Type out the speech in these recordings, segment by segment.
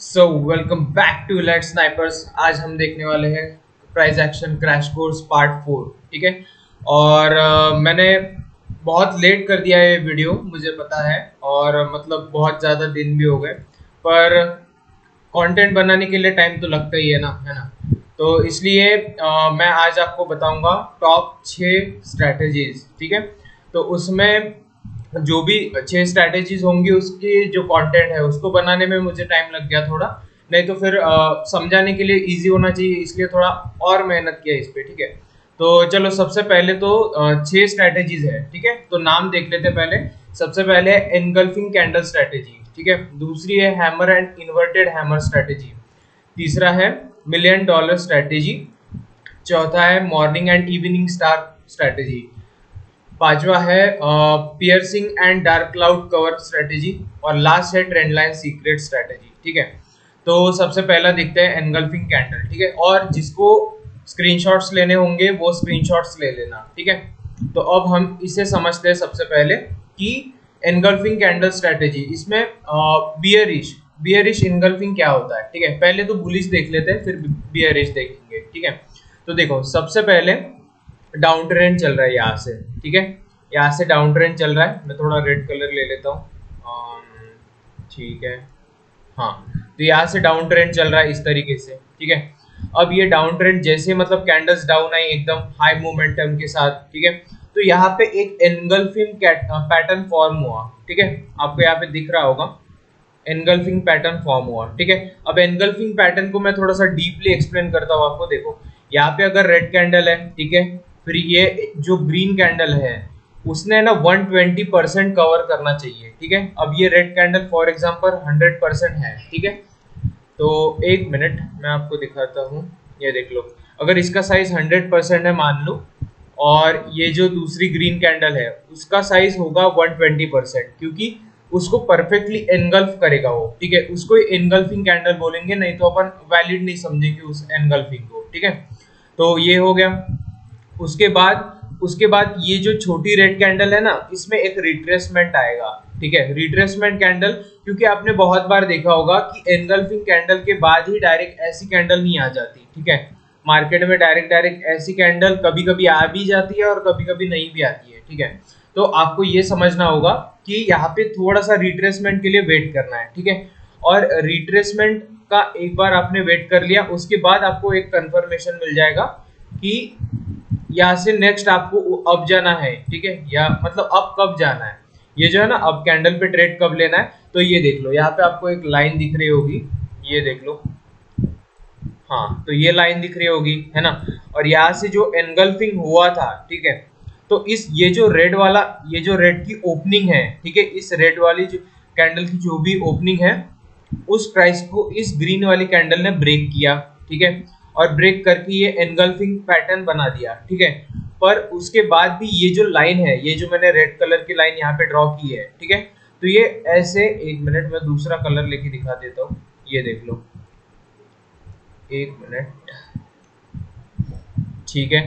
So welcome back to Elite Snipers. आज हम देखने वाले हैं price action crash course part 4। ठीक है। और मैंने बहुत लेट कर दिया ये वीडियो, मुझे पता है। और मतलब बहुत ज़्यादा दिन भी हो गए, पर कंटेंट बनाने के लिए टाइम तो लगता ही है ना। तो इसलिए मैं आज आपको बताऊंगा टॉप 6 स्ट्रैटेजीज। ठीक है। तो उसमें जो भी 6 स्ट्रैटेजीज होंगी उसकी जो कंटेंट है उसको बनाने में मुझे टाइम लग गया थोड़ा। नहीं तो फिर समझाने के लिए इजी होना चाहिए, इसलिए थोड़ा और मेहनत किया इस पे। ठीक है। तो चलो, सबसे पहले तो 6 स्ट्रैटेजीज है। ठीक है। तो नाम देख लेते पहले। सबसे पहले एनगल्फिंग कैंडल स्ट्रैटेजी। ठीक है। दूसरी है hammer and inverted hammer strategy. तीसरा है $1,000,000 स्ट्रैटेजी। चौथा है morning and evening star strategy. पांचवा है piercing and dark cloud cover strategy. और लास्ट है ट्रेंड लाइन सीक्रेट स्ट्रेटेजी। ठीक है। तो सबसे पहला देखते हैं एनगल्फिंग कैंडल। ठीक है। और जिसको स्क्रीनशॉट्स लेने होंगे वो स्क्रीनशॉट्स ले लेना। ठीक है। तो अब हम इसे समझते हैं सबसे पहले कि एनगल्फिंग कैंडल स्ट्रेटेजी, इसमें बियरिश इनगल्फिंग क्या होता है। ठीक है। पहले तो बुलिश देख लेते हैं, फिर बियरिश देखेंगे। ठीक है। तो देखो, सबसे पहले डाउन ट्रेंड चल रहा है यहाँ से। ठीक है। यहाँ से डाउन ट्रेंड चल रहा है। मैं थोड़ा रेड कलर ले लेता हूँ। ठीक है। हाँ। तो यहाँ से डाउन ट्रेंड चल रहा है इस तरीके से। ठीक है। अब ये डाउन ट्रेंड जैसे मतलब कैंडल्स डाउन आई एकदम हाई मोमेंटम के साथ। ठीक है। तो यहाँ पे एक एनगल्फिंग पैटर्न फॉर्म हुआ। ठीक है। आपको यहाँ पे दिख रहा होगा एनगल्फिंग पैटर्न फॉर्म हुआ। ठीक है। अब एनगल्फिंग पैटर्न को मैं थोड़ा सा डीपली एक्सप्लेन करता हूँ आपको। देखो, यहाँ पे अगर रेड कैंडल है, ठीक है, फिर ये जो ग्रीन कैंडल है उसने ना 120% कवर करना चाहिए। ठीक है। अब ये रेड कैंडल फॉर एग्जांपल 100% है। ठीक है। तो एक मिनट मैं आपको दिखाता हूँ। ये देख लो, अगर इसका साइज 100% है मान लो, और ये जो दूसरी ग्रीन कैंडल है उसका साइज होगा 120%, क्योंकि उसको परफेक्टली एनगल्फ करेगा वो। ठीक है। उसको एनगल्फिंग कैंडल बोलेंगे, नहीं तो अपन वैलिड नहीं समझेंगे उस एनगल्फिंग को। ठीक है। तो ये हो गया। उसके बाद ये जो छोटी रेड कैंडल है ना, इसमें एक रिट्रेसमेंट आएगा। ठीक है। रिट्रेसमेंट कैंडल, क्योंकि आपने बहुत बार देखा होगा कि एनगल्फिंग कैंडल के बाद ही डायरेक्ट ऐसी कैंडल नहीं आ जाती। ठीक है। मार्केट में डायरेक्ट ऐसी कैंडल कभी कभी आ भी जाती है और कभी कभी नहीं भी आती है। ठीक है। तो आपको ये समझना होगा कि यहाँ पे थोड़ा सा रिट्रेसमेंट के लिए वेट करना है। ठीक है। और रिट्रेसमेंट का एक बार आपने वेट कर लिया, उसके बाद आपको एक कंफर्मेशन मिल जाएगा कि यहाँ से नेक्स्ट आपको अप जाना है। ठीक है। या मतलब अप कब जाना है, ये जो है ना अप कैंडल पे ट्रेड कब लेना है। तो ये देख लो, यहाँ पे आपको एक लाइन दिख रही होगी, ये देख लो। हाँ, तो ये लाइन दिख रही होगी, है ना। और यहाँ से जो एनगल्फिंग हुआ था, ठीक है, तो इस ये जो रेड की ओपनिंग है, ठीक है, इस रेड वाली जो कैंडल की जो भी ओपनिंग है, उस प्राइस को इस ग्रीन वाली कैंडल ने ब्रेक किया। ठीक है। और ब्रेक करके ये एनगल्फिंग पैटर्न बना दिया। ठीक है। पर उसके बाद भी ये जो लाइन है, ये जो मैंने रेड कलर की लाइन यहाँ पे ड्रॉ की है, ठीक है, तो ये ऐसे, एक मिनट मैं दूसरा कलर लेके दिखा देता हूँ। ये देख लो, एक मिनट। ठीक है।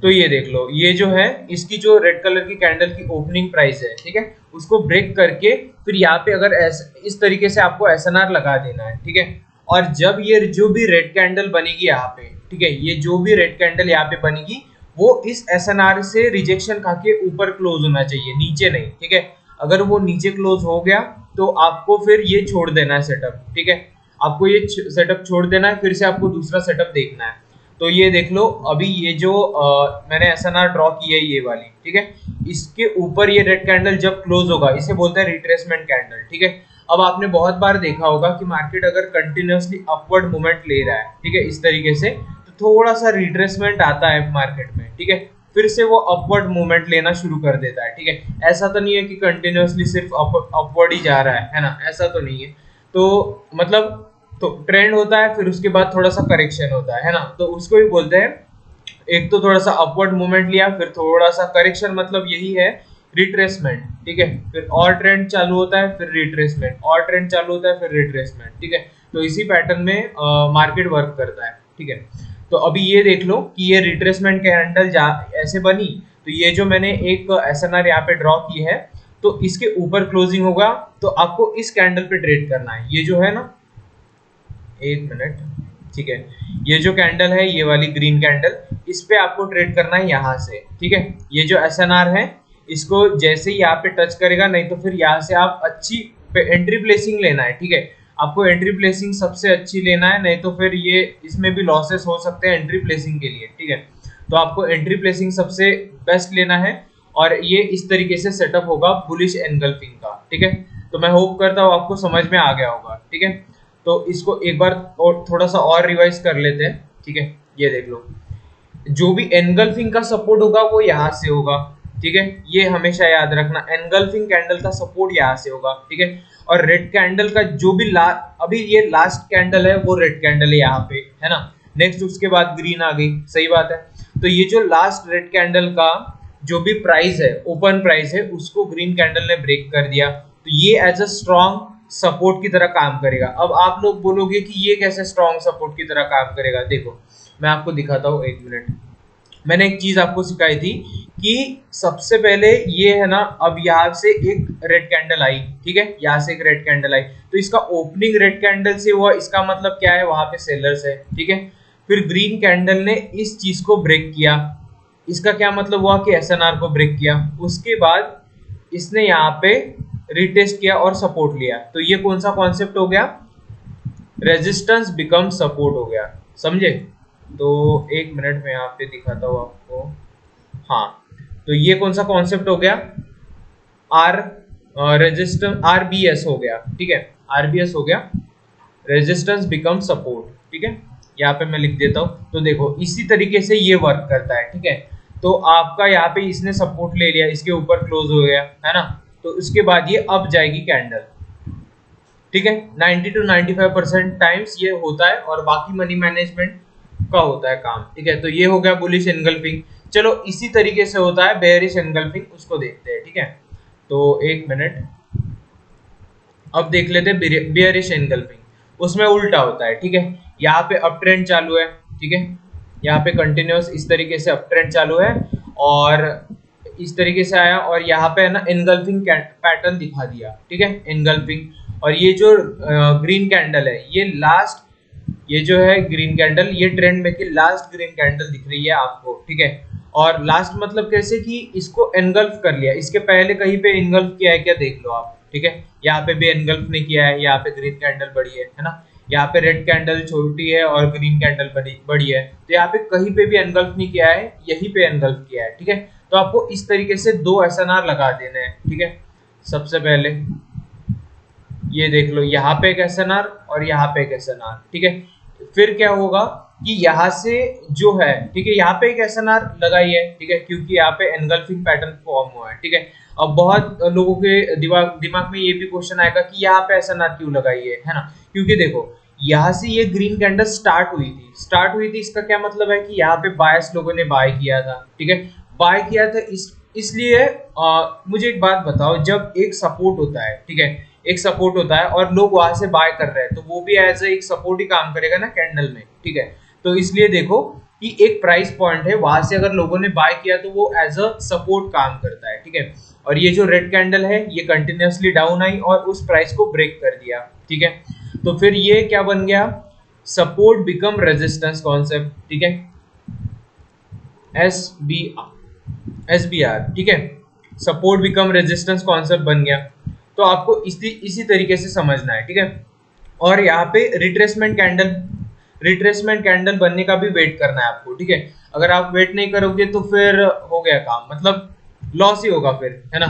तो ये देख लो, ये जो है इसकी जो रेड कलर की कैंडल की ओपनिंग प्राइस है, ठीक है, उसको ब्रेक करके फिर यहाँ पे अगर इस तरीके से आपको एसएनआर लगा देना है। ठीक है। और जब ये जो भी रेड कैंडल बनेगी यहाँ पे, ठीक है, ये जो भी रेड कैंडल यहाँ पे बनेगी वो इस एसएनआर से रिजेक्शन खा के ऊपर क्लोज होना चाहिए, नीचे नहीं। ठीक है। अगर वो नीचे क्लोज हो गया तो आपको फिर ये छोड़ देना है सेटअप। ठीक है। आपको ये सेटअप छोड़ देना है, फिर से आपको दूसरा सेटअप देखना है। तो ये देख लो, अभी ये जो मैंने एसएनआर ड्रॉ की है ये वाली, ठीक है, इसके ऊपर ये रेड कैंडल जब क्लोज होगा इसे बोलते हैं रिट्रेसमेंट कैंडल। ठीक है। अब आपने बहुत बार देखा होगा कि मार्केट अगर कंटिन्यूअसली अपवर्ड मूवमेंट ले रहा है, ठीक है, इस तरीके से, तो थोड़ा सा रिट्रेसमेंट आता है मार्केट में। ठीक है। फिर से वो अपवर्ड मूवमेंट लेना शुरू कर देता है। ठीक है। ऐसा तो नहीं है कि कंटिन्यूअसली सिर्फ अपवर्ड ही जा रहा है ना, ऐसा तो नहीं है। तो मतलब, तो ट्रेंड होता है, फिर उसके बाद थोड़ा सा करेक्शन होता है ना, तो उसको भी बोलते हैं, एक तो थोड़ा सा अपवर्ड मूवमेंट लिया, फिर थोड़ा सा करेक्शन, मतलब यही है रिट्रेसमेंट। ठीक है। फिर और ट्रेंड चालू होता है, फिर रिट्रेसमेंट, और ट्रेंड चालू होता है, फिर रिट्रेसमेंट। ठीक है। तो इसी पैटर्न में मार्केट वर्क करता है। ठीक है। तो अभी ये देख लो कि ये रिट्रेसमेंट कैंडल ऐसे बनी, तो ये जो मैंने एक एसएनआर यहाँ पे ड्रॉ की है, तो इसके ऊपर क्लोजिंग होगा, तो आपको इस कैंडल पे ट्रेड करना है। ये जो है ना, एक मिनट, ठीक है। ये जो कैंडल है, ये वाली ग्रीन कैंडल, इस पे आपको ट्रेड करना है यहाँ से, ठीक है। ये जो SNR है, इसको जैसे ही यहाँ पे टच करेगा, नहीं तो फिर यहाँ से आप अच्छी एंट्री प्लेसिंग लेना है, ठीक है। आपको एंट्री प्लेसिंग सबसे अच्छी लेना है, नहीं तो फिर ये इसमें भी लॉसेस हो सकते हैं एंट्री प्लेसिंग के लिए, ठीक है। तो आपको एंट्री प्लेसिंग सबसे बेस्ट लेना है, और ये इस तरीके से सेटअप होगा बुलिश एनगल्फिंग का, ठीक है। तो मैं होप करता हूँ आपको समझ में आ गया होगा, ठीक है। तो इसको एक बार और थोड़ा सा और रिवाइज कर लेते हैं, ठीक है। ये देख लो, जो भी एनगल्फिंग का सपोर्ट होगा वो यहाँ से होगा, ठीक है। ये हमेशा याद रखना, एनगल्फिंग कैंडल का सपोर्ट यहाँ से होगा, ठीक है। और रेड कैंडल का जो भी अभी ये लास्ट कैंडल है वो रेड कैंडल है यहाँ पे, है ना। नेक्स्ट उसके बाद ग्रीन आ गई, सही बात है। तो ये जो लास्ट रेड कैंडल का जो भी प्राइस है, ओपन प्राइस है, उसको ग्रीन कैंडल ने ब्रेक कर दिया, तो ये एज अ स्ट्रॉन्ग सपोर्ट की तरह काम करेगा। अब आप लोग बोलोगे कि ये कैसे स्ट्रॉन्ग सपोर्ट की तरह काम करेगा, देखो मैं आपको दिखाता हूँ, एक मिनट। मैंने एक चीज आपको सिखाई थी कि सबसे पहले ये है ना, अब यहाँ से एक रेड कैंडल आई, ठीक है, यहाँ से एक रेड कैंडल आई, तो इसका ओपनिंग रेड कैंडल से हुआ, इसका मतलब क्या है, वहां पे सेलर्स है, ठीक है। फिर ग्रीन कैंडल ने इस चीज को ब्रेक किया, इसका क्या मतलब हुआ कि SNR को ब्रेक किया। उसके बाद इसने यहाँ पे रिटेस्ट किया और सपोर्ट लिया, तो ये कौन सा कॉन्सेप्ट हो गया, रेजिस्टेंस बिकम सपोर्ट हो गया, समझे। तो एक मिनट में यहाँ पे दिखाता हूँ आपको। हाँ, तो ये कौन सा कॉन्सेप्ट हो गया, आर रेजिस्टेंस, RBS हो गया, ठीक है, RBS हो गया, रेजिस्टेंस बिकम सपोर्ट, ठीक है। यहाँ पे मैं लिख देता हूँ। तो देखो इसी तरीके से ये वर्क करता है, ठीक है। तो आपका यहाँ पे इसने सपोर्ट ले लिया, इसके ऊपर क्लोज हो गया, है ना। तो उसके बाद ये अब जाएगी कैंडल, ठीक है। 90 to 95% टाइम्स ये होता है, और बाकी मनी मैनेजमेंट का होता है काम, ठीक है। तो ये हो गया बुलिश एनगल्फिंग। चलो इसी तरीके से होता है बेयरिश एनगल्फिंग, उसको देखते हैं, ठीक है। तो एक मिनट, अब देख लेते हैं बेयरिश एनगल्फिंग। उसमें उल्टा होता है, ठीक है। यहाँ पे अप ट्रेंड चालू है, ठीक है, यहाँ पे कंटिन्यूअस इस तरीके से अप ट्रेंड चालू है, और इस तरीके से आया, और यहाँ पे है ना एनगल्फिंग पैटर्न दिखा दिया, ठीक है, एनगल्फिंग। और ये जो ग्रीन कैंडल है, ये लास्ट, ये जो है ग्रीन कैंडल, ये ट्रेंड में की लास्ट ग्रीन कैंडल दिख रही है आपको, ठीक है। और लास्ट मतलब कैसे कि इसको एनगल्फ कर लिया, इसके पहले कहीं पे एनगल्फ किया है क्या, देख लो आप, ठीक है। यहाँ पे भी एनगल्फ नहीं किया है, यहाँ पे ग्रीन कैंडल बड़ी है ना। यहाँ पे रेड कैंडल छोटी है और ग्रीन कैंडल बड़ी है, तो यहाँ पे कहीं पे भी एनगल्फ नहीं किया है, यहीं पे एनगल्फ किया है, ठीक है। तो आपको इस तरीके से 2 SNR लगा देने हैं, ठीक है। सबसे पहले ये देख लो, यहाँ पे एक SNR और यहाँ पे एक SNR, ठीक है। फिर क्या होगा कि यहाँ से जो है, ठीक है, यहाँ पे एक SNR लगाई है, ठीक है, क्योंकि यहाँ पे एनगल्फिंग पैटर्न फॉर्म हुआ है, ठीक है। अब बहुत लोगों के दिमाग में ये भी क्वेश्चन आएगा कि यहाँ पे SNR क्यों लगाई है ना। क्योंकि देखो यहाँ से ये ग्रीन कैंडल स्टार्ट हुई थी, इसका क्या मतलब है कि यहाँ पे बायस लोगों ने बाय किया था, ठीक है। बाय किया था इसलिए मुझे एक बात बताओ, जब एक सपोर्ट होता है, ठीक है, एक सपोर्ट होता है और लोग वहां से बाय कर रहे हैं, तो वो भी एज एक सपोर्ट ही काम करेगा ना कैंडल में, ठीक है। तो इसलिए देखो कि एक प्राइस पॉइंट है, वहां से अगर लोगों ने बाय किया तो वो एज अ सपोर्ट काम करता है, ठीक है। और ये जो रेड कैंडल है, ये कंटिन्यूअसली डाउन आई और उस प्राइस को ब्रेक कर दिया, ठीक है। तो फिर ये क्या बन गया, सपोर्ट बिकम रेजिस्टेंस कॉन्सेप्ट, ठीक है, SBR, ठीक है, सपोर्ट बिकम रेजिस्टेंस कॉन्सेप्ट बन गया। तो आपको इसी तरीके से समझना है, ठीक है। और यहाँ पे रिट्रेसमेंट कैंडल बनने का भी वेट करना है आपको, ठीक है। अगर आप वेट नहीं करोगे तो फिर हो गया काम, मतलब लॉस ही होगा फिर, है ना।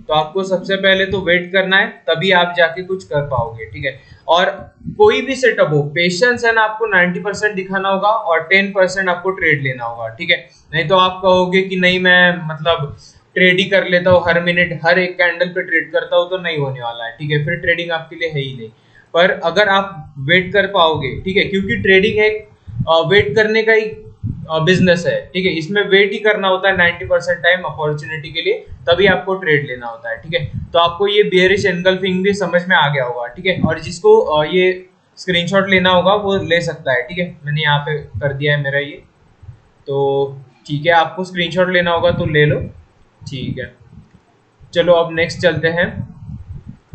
तो आपको सबसे पहले तो वेट करना है, तभी आप जाके कुछ कर पाओगे, ठीक है। और कोई भी सेटअप हो, पेशेंस है ना, आपको 90% दिखाना होगा और 10% आपको ट्रेड लेना होगा, ठीक है। नहीं तो आप कहोगे कि नहीं मैं मतलब ट्रेड ही कर लेता हूँ, हर मिनट हर एक कैंडल पे ट्रेड करता हूँ, तो नहीं होने वाला है, ठीक है। फिर ट्रेडिंग आपके लिए है ही नहीं। पर अगर आप वेट कर पाओगे, ठीक है, क्योंकि ट्रेडिंग एक वेट करने का ही बिजनेस है, ठीक है। इसमें वेट ही करना होता है 90% टाइम अपॉर्चुनिटी के लिए, तभी आपको ट्रेड लेना होता है, ठीक है। तो आपको ये बेयरिश एनगल्फिंग भी समझ में आ गया होगा, ठीक है। और जिसको ये स्क्रीनशॉट लेना होगा वो ले सकता है, ठीक है। मैंने यहाँ पे कर दिया है मेरा ये, तो ठीक है, आपको स्क्रीनशॉट लेना होगा तो ले लो, ठीक है। चलो अब नेक्स्ट चलते हैं।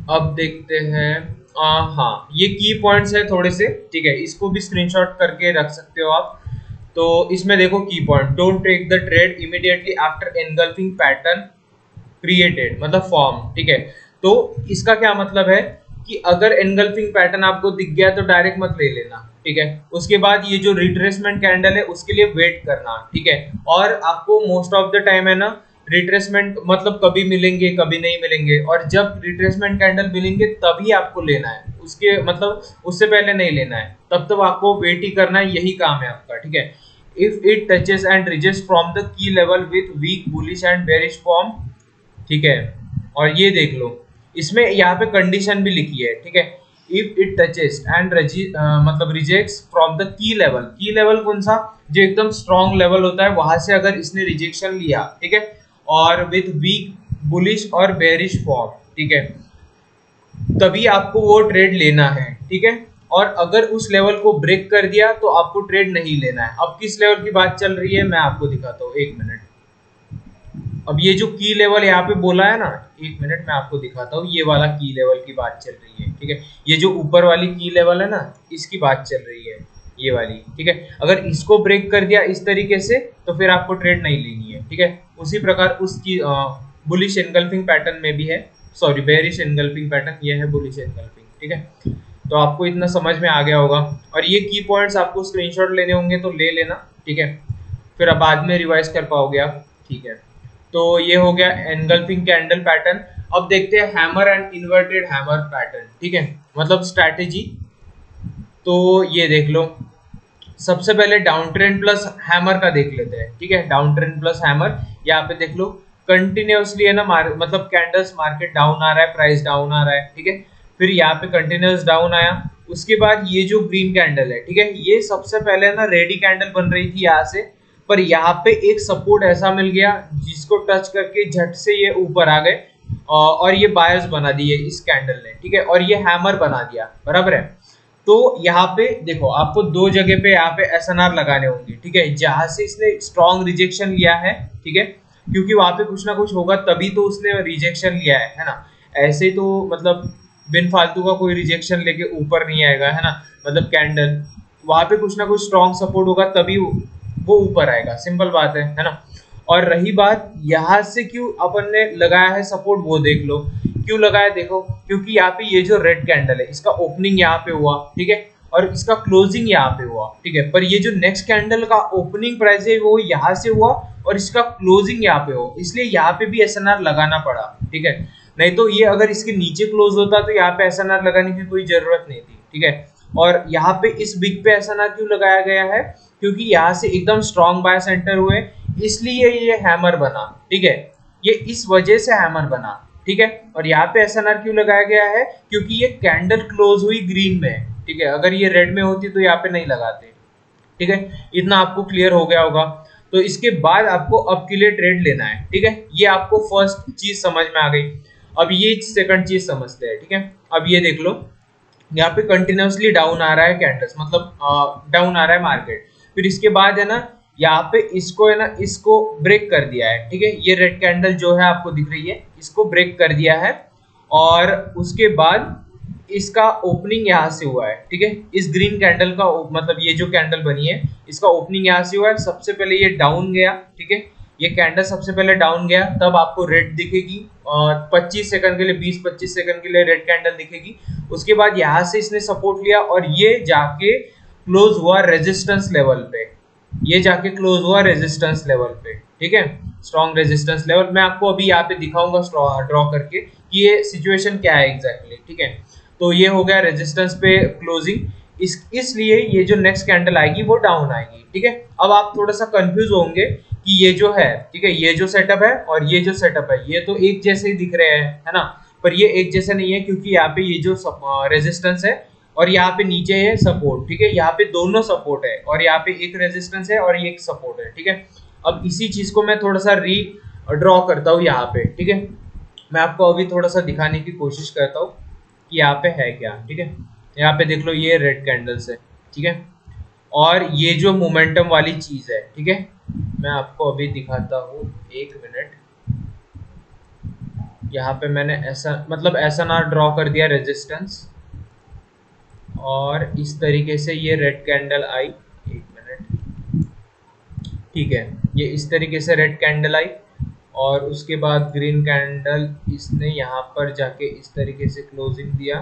अब देखते हैं हाँ, ये की पॉइंट्स है थोड़े से, ठीक है, इसको भी स्क्रीनशॉट करके रख सकते हो आप। तो इसमें देखो की point, don't take the trade immediately after engulfing pattern created, मतलब फॉर्म, ठीक है। तो इसका क्या मतलब है कि अगर एनगल्फिंग पैटर्न आपको दिख गया तो डायरेक्ट मत ले लेना, ठीक है। उसके बाद ये जो रिट्रेसमेंट कैंडल है उसके लिए वेट करना, ठीक है। और आपको मोस्ट ऑफ द टाइम है ना, रिट्रेसमेंट मतलब कभी मिलेंगे कभी नहीं मिलेंगे, और जब रिट्रेसमेंट कैंडल मिलेंगे तभी आपको लेना है, उसके मतलब उससे पहले नहीं लेना है, तब आपको वेट ही करना है, यही काम है आपका, ठीक है। If it touches and rejects from the key level with week bullish and bearish form, ठीक है। और ये देख लो, इसमें यहाँ पे कंडीशन भी लिखी है, ठीक है। इफ इट टचेस एंड मतलब rejects from the key level कौन सा, जो एकदम स्ट्रॉन्ग लेवल होता है, वहां से अगर इसने रिजेक्शन लिया, ठीक है, और विथ वीक बुलिश और बेरिश फॉर्म, ठीक है, तभी आपको वो ट्रेड लेना है, ठीक है। और अगर उस लेवल को ब्रेक कर दिया तो आपको ट्रेड नहीं लेना है। अब किस लेवल की बात चल रही है मैं आपको दिखाता हूँ, एक मिनट। अब ये जो की लेवल यहाँ पे बोला है ना, एक मिनट मैं आपको दिखाता हूँ, ये वाला की लेवल की बात चल रही है, ठीक है। ये जो ऊपर वाली की लेवल है ना, इसकी बात चल रही है, ये वाली, ठीक है। अगर इसको ब्रेक कर दिया इस तरीके से तो फिर आपको ट्रेड नहीं लेनी है, ठीक है। उसी प्रकार उसकी बुलिश एनगल्फिंग पैटर्न में भी है, सॉरी बेरिश एनगल्फिंग पैटर्न, ये है बुलिश एनगल्फिंग, ठीक है। तो आपको इतना समझ में आ गया होगा, और ये की पॉइंट्स आपको स्क्रीनशॉट लेने होंगे तो ले लेना, ठीक है, फिर आप बाद में रिवाइज कर पाओगे आप, ठीक है। तो ये हो गया एनगल्फिंग कैंडल पैटर्न। अब देखते हैं hammer and inverted hammer pattern, ठीक है, मतलब स्ट्रैटेजी। तो ये देख लो, सबसे पहले डाउन ट्रेंड प्लस हैमर का देख लेते हैं, ठीक है। डाउन ट्रेंड प्लस हैमर, यहाँ पे देख लो कंटिन्यूअसली है ना, मतलब कैंडल्स मार्केट डाउन आ रहा है, प्राइस डाउन आ रहा है, ठीक है। फिर यहाँ पे कंटिन्यूअस डाउन आया, उसके बाद ये जो ग्रीन कैंडल है, ठीक है, ये सबसे पहले ना रेडी कैंडल बन रही थी यहाँ से, पर यहाँ पे एक सपोर्ट ऐसा मिल गया जिसको टच करके झट से ये ऊपर आ गए, और ये बायर्स बना दिए इस कैंडल ने, ठीक है, और ये हैमर बना दिया, बराबर है। तो यहाँ पे देखो, आपको दो जगह पे यहाँ पे एसएनआर लगाने होंगे, ठीक है, जहां से इसने स्ट्रॉन्ग रिजेक्शन लिया है, ठीक है, क्योंकि वहां पे कुछ ना कुछ होगा तभी तो उसने रिजेक्शन लिया है ना। ऐसे तो मतलब बिन फालतू का कोई रिजेक्शन लेके ऊपर नहीं आएगा, है ना, मतलब कैंडल वहां पे कुछ ना कुछ स्ट्रॉन्ग सपोर्ट होगा तभी वो ऊपर आएगा, सिंपल बात है ना। और रही बात यहाँ से क्यों अपन ने लगाया है सपोर्ट, वो देख लो क्यों लगाया, देखो क्योंकि यहाँ पे ये जो रेड कैंडल है इसका ओपनिंग यहाँ पे हुआ, ठीक है, और इसका क्लोजिंग यहाँ पे हुआ, ठीक है, पर ये जो नेक्स्ट कैंडल का ओपनिंग प्राइस है वो यहाँ से हुआ और इसका क्लोजिंग यहाँ पे हो, इसलिए यहाँ पे भी एसएनआर लगाना पड़ा, ठीक है। नहीं तो ये अगर इसके नीचे क्लोज होता तो यहाँ पे एसएनआर लगाने की कोई जरूरत नहीं थी, ठीक है। और यहाँ पे इस बिग पे एसएनआर क्यों लगाया गया है, क्योंकि यहाँ से एकदम स्ट्रॉन्ग बाय सेंटर हुए, इसलिए ये हैमर बना, ठीक है, ये इस वजह से हैमर बना, ठीक है। और यहाँ पे एसएनआर क्यों लगाया गया है, क्योंकि ये कैंडल क्लोज हुई ग्रीन में, ठीक है, अगर ये रेड में होती तो यहाँ पे नहीं लगाते, ठीक है। इतना आपको क्लियर हो गया होगा। तो इसके बाद आपको अब के लिए ट्रेड लेना है, ठीक है, ये आपको फर्स्ट चीज समझ में आ गई। अब ये सेकंड चीज समझते हैं, ठीक है। अब ये देख लो, यहाँ पे कंटिन्यूसली डाउन आ रहा है कैंडल्स, मतलब डाउन आ रहा है मार्केट, फिर इसके बाद है ना यहाँ पे इसको है ना, इसको ब्रेक कर दिया है, ठीक है, ये रेड कैंडल जो है आपको दिख रही है, इसको ब्रेक कर दिया है, और उसके बाद इसका ओपनिंग यहाँ से हुआ है, ठीक है। इस ग्रीन कैंडल का मतलब ये जो कैंडल बनी है इसका ओपनिंग यहाँ से हुआ है, सबसे पहले ये डाउन गया, ठीक है, ये कैंडल सबसे पहले डाउन गया, तब आपको रेड दिखेगी, और 25 सेकंड के लिए 20-25 सेकंड के लिए रेड कैंडल दिखेगी। उसके बाद यहाँ से इसने सपोर्ट लिया और ये जाके क्लोज हुआ रेजिस्टेंस लेवल पे, ये जाके क्लोज हुआ रेजिस्टेंस लेवल पे, ठीक है, स्ट्रॉन्ग रेजिस्टेंस लेवल। मैं आपको अभी यहाँ पे दिखाऊंगा ड्रॉ करके कि ये सिचुएशन क्या है एग्जैक्टली, ठीक है। तो ये हो गया रेजिस्टेंस पे क्लोजिंग, इसलिए ये जो नेक्स्ट कैंडल आएगी वो डाउन आएगी, ठीक है। अब आप थोड़ा सा कंफ्यूज होंगे कि ये जो है, ठीक है, ये जो सेटअप है और ये जो सेटअप है ये तो एक जैसे ही दिख रहे हैं, है ना, पर ये एक जैसा नहीं है, क्योंकि यहाँ पे ये जो रेजिस्टेंस है और यहाँ पे नीचे है सपोर्ट, ठीक है, यहाँ पे दोनों सपोर्ट है, और यहाँ पे एक रेजिस्टेंस है और ये एक सपोर्ट है, ठीक है। अब इसी चीज को मैं थोड़ा सा ड्रॉ करता हूँ यहाँ पे, ठीक है, मैं आपको अभी थोड़ा सा दिखाने की कोशिश करता हूँ कि यहाँ पे है क्या, ठीक है। यहाँ पे देख लो ये रेड कैंडल्स है, ठीक है, और ये जो मोमेंटम वाली चीज है, ठीक है, मैं आपको अभी दिखाता हूँ, एक मिनट। यहाँ पे मैंने ऐसा मतलब एसएनआर ड्रॉ कर दिया रेजिस्टेंस, और इस तरीके से ये रेड कैंडल आई, एक मिनट, ठीक है, ये इस तरीके से रेड कैंडल आई और उसके बाद ग्रीन कैंडल इसने यहाँ पर जाके इस तरीके से क्लोजिंग दिया,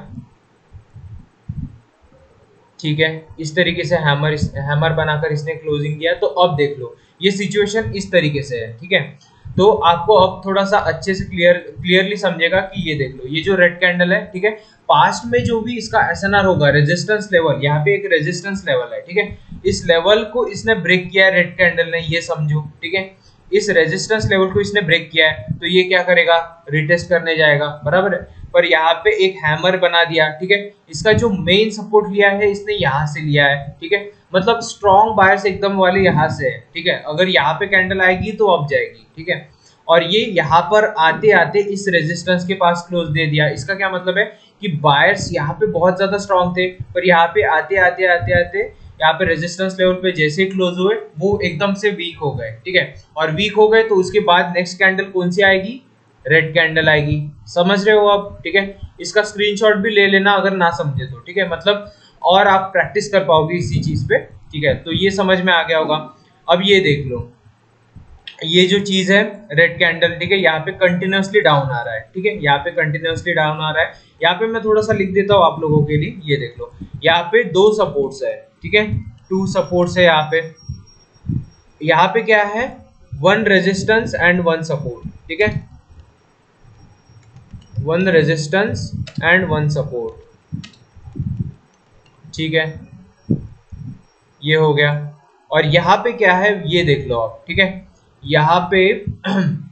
ठीक है, इस तरीके से हैमर बनाकर इसने क्लोजिंग किया। तो अब देख लो ये सिचुएशन इस तरीके से है, ठीक है। तो आपको अब थोड़ा सा अच्छे से क्लियरली समझेगा कि ये देख लो ये जो रेड कैंडल है, ठीक है, पास्ट में जो भी इसका एसएनआर होगा, रेजिस्टेंस लेवल, यहाँ पे एक रेजिस्टेंस लेवल है, ठीक है, इस लेवल को इसने ब्रेक किया है रेड कैंडल ने, ये समझो, ठीक है, इस रेजिस्टेंस लेवल को इसने ब्रेक किया है, तो ये क्या करेगा, रिटेस्ट करने जाएगा, बराबर है। पर यहाँ पे एक हैमर बना दिया, ठीक है, इसका जो मेन सपोर्ट लिया है इसने यहाँ से लिया है, ठीक है, मतलब स्ट्रॉन्ग बायर्स एकदम वाले यहाँ से है, ठीक है, अगर यहाँ पे कैंडल आएगी तो अब जाएगी, ठीक है, और ये यहाँ पर आते आते इस रेजिस्टेंस के पास क्लोज दे दिया। इसका क्या मतलब है कि बायर्स यहाँ पे बहुत ज्यादा स्ट्रॉन्ग थे, पर यहाँ पे आते आते आते आते यहाँ पे रेजिस्टेंस लेवल पे जैसे ही क्लोज हुए वो एकदम से वीक हो गए, ठीक है, और वीक हो गए तो उसके बाद नेक्स्ट कैंडल कौन सी आएगी, रेड कैंडल आएगी, समझ रहे हो आप, ठीक है। इसका स्क्रीनशॉट भी ले लेना अगर ना समझे तो, ठीक है, मतलब और आप प्रैक्टिस कर पाओगे इसी चीज पे, ठीक है, तो ये समझ में आ गया होगा। अब ये देख लो ये जो चीज है रेड कैंडल, ठीक है, यहाँ पे कंटिन्यूअसली डाउन आ रहा है, ठीक है, यहाँ पे कंटिन्यूअसली डाउन आ रहा है। यहाँ पे मैं थोड़ा सा लिख देता हूँ आप लोगों के लिए, ये देख लो यहाँ पे दो सपोर्ट्स है, ठीक है, टू सपोर्ट्स है यहाँ पे क्या है, one resistance and one support, ठीक है, one resistance and one support, ठीक है, ये हो गया। और यहाँ पे क्या है ये देख लो आप, ठीक है, यहाँ पे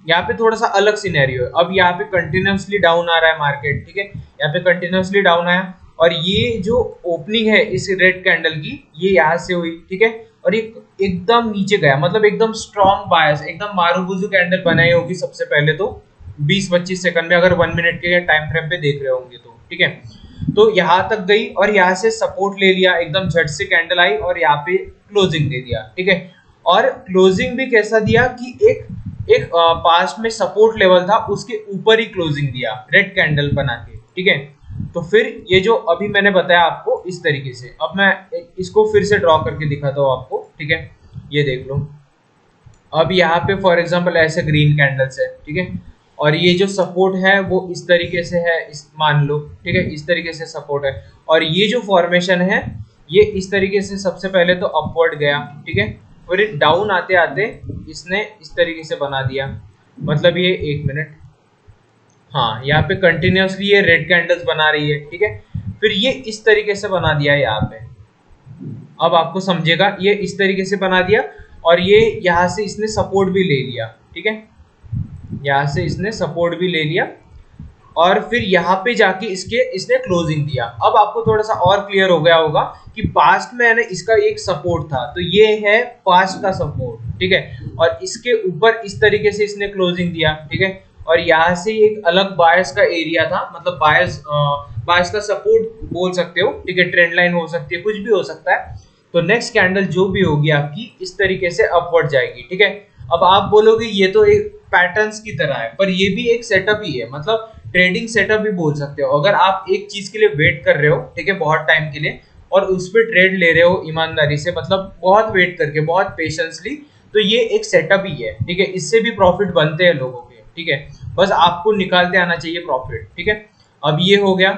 यहाँ पे थोड़ा सा अलग सिनेरियो है। अब यहाँ पे कंटिन्यूअसली डाउन आ रहा है मार्केट, ठीक है, यहाँ पे कंटिन्यूअसली डाउन आया और ये जो ओपनिंग है इस रेड कैंडल की ये यहाँ से हुई, ठीक है, और ये एकदम नीचे गया, मतलब एकदम स्ट्रॉन्ग बायस, एकदम मारूबुजू कैंडल बनाई होगी सबसे पहले तो 20-25 सेकंड में, अगर 1 मिनट के टाइम फ्रेम पे देख रहे होंगे तो, ठीक है, तो यहाँ तक गई और यहाँ से सपोर्ट ले लिया, एकदम झट से कैंडल आई और यहाँ पे क्लोजिंग दे दिया, ठीक है, और क्लोजिंग भी कैसा दिया कि एक पास्ट में सपोर्ट लेवल था उसके ऊपर ही क्लोजिंग दिया रेड कैंडल बना के, ठीक है। तो फिर ये जो अभी मैंने बताया आपको इस तरीके से, अब मैं इसको फिर से ड्रॉ करके दिखाता हूँ आपको, ठीक है, ये देख लो अब यहाँ पे फॉर एग्जांपल ऐसे ग्रीन कैंडल्स है, ठीक है, और ये जो सपोर्ट है वो इस तरीके से है, इस मान लो, ठीक है, इस तरीके से सपोर्ट है, और ये जो फॉर्मेशन है ये इस तरीके से सबसे पहले तो अपवर्ड गया, ठीक है, और ये डाउन आते आते इसने इस तरीके से बना दिया, मतलब ये एक मिनट, हाँ, यहाँ पे कंटिन्यूअसली ये रेड कैंडल्स बना रही है, ठीक है, फिर ये इस तरीके से बना दिया यहाँ पे, अब आपको समझेगा, ये इस तरीके से बना दिया और ये यहाँ से इसने सपोर्ट भी ले लिया, ठीक है, यहाँ से इसने सपोर्ट भी ले लिया और फिर यहाँ पे जाके इसने क्लोजिंग दिया। अब आपको थोड़ा सा और क्लियर हो गया होगा कि पास्ट में है ना इसका एक सपोर्ट था, तो ये है पास्ट का सपोर्ट, ठीक है, और इसके ऊपर इस तरीके से इसने क्लोजिंग दिया, ठीक है, और यहाँ से एक अलग बायर्स का एरिया था, मतलब बायर्स का सपोर्ट बोल सकते हो, ठीक है, ट्रेंड लाइन हो सकती है, कुछ भी हो सकता है। तो नेक्स्ट कैंडल जो भी होगी आपकी इस तरीके से अपवर्ड जाएगी, ठीक है। अब आप बोलोगे ये तो एक पैटर्न्स की तरह है, पर ये भी एक सेटअप ही है, मतलब ट्रेडिंग सेटअप भी बोल सकते हो। अगर आप एक चीज के लिए वेट कर रहे हो, ठीक है, बहुत टाइम के लिए, और उस पर ट्रेड ले रहे हो ईमानदारी से, मतलब बहुत वेट करके, बहुत पेशेंसली, तो ये एक सेटअप ही है, ठीक है, इससे भी प्रॉफिट बनते हैं लोगों के, ठीक है, बस आपको निकालते आना चाहिए प्रॉफिट, ठीक है। अब ये हो गया,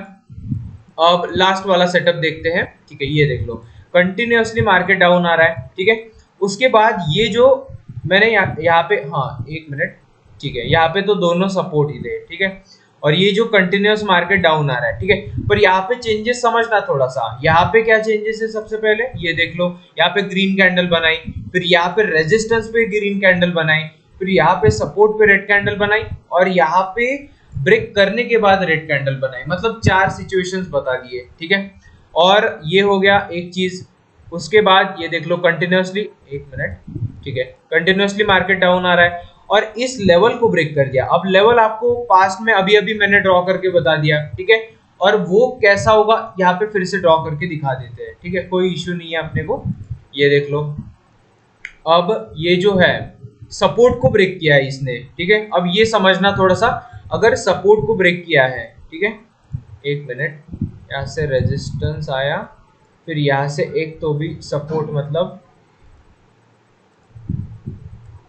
अब लास्ट वाला सेटअप देखते हैं, ठीक है, ये देख लो कंटिन्यूअसली मार्केट डाउन आ रहा है, ठीक है, उसके बाद ये जो मैंने यहाँ पे, हाँ एक मिनट, ठीक है, यहाँ पे तो दोनों सपोर्ट ही थे, ठीक है, और ये जो कंटिन्यूअस मार्केट डाउन आ रहा है, ठीक है, पर यहाँ पे चेंजेस समझना थोड़ा सा, यहाँ पे क्या चेंजेस है, सबसे पहले ये देख लो, यहाँ पे ग्रीन कैंडल बनाई, फिर यहाँ पे रेजिस्टेंस पे ग्रीन कैंडल बनाई, फिर यहाँ पे सपोर्ट पे रेड कैंडल बनाई, और यहाँ पे ब्रेक करने के बाद रेड कैंडल बनाई, मतलब 4 सिचुएशंस बता दिए, ठीक है, और ये हो गया एक चीज। उसके बाद ये देख लो कंटिन्यूअसली, एक मिनट, ठीक है, कंटिन्यूअसली मार्केट डाउन आ रहा है और इस लेवल को ब्रेक कर दिया। अब लेवल आपको पास्ट में अभी मैंने ड्रॉ करके बता दिया, ठीक है, और वो कैसा होगा यहाँ पे फिर से ड्रॉ करके दिखा देते हैं, ठीक है, कोई इश्यू नहीं है अपने को। ये देख लो अब ये जो है सपोर्ट को ब्रेक किया है इसने, ठीक है, अब ये समझना थोड़ा सा, अगर सपोर्ट को ब्रेक किया है, ठीक है, एक मिनट, यहाँ से रेजिस्टेंस आया फिर यहाँ से एक तो भी सपोर्ट, मतलब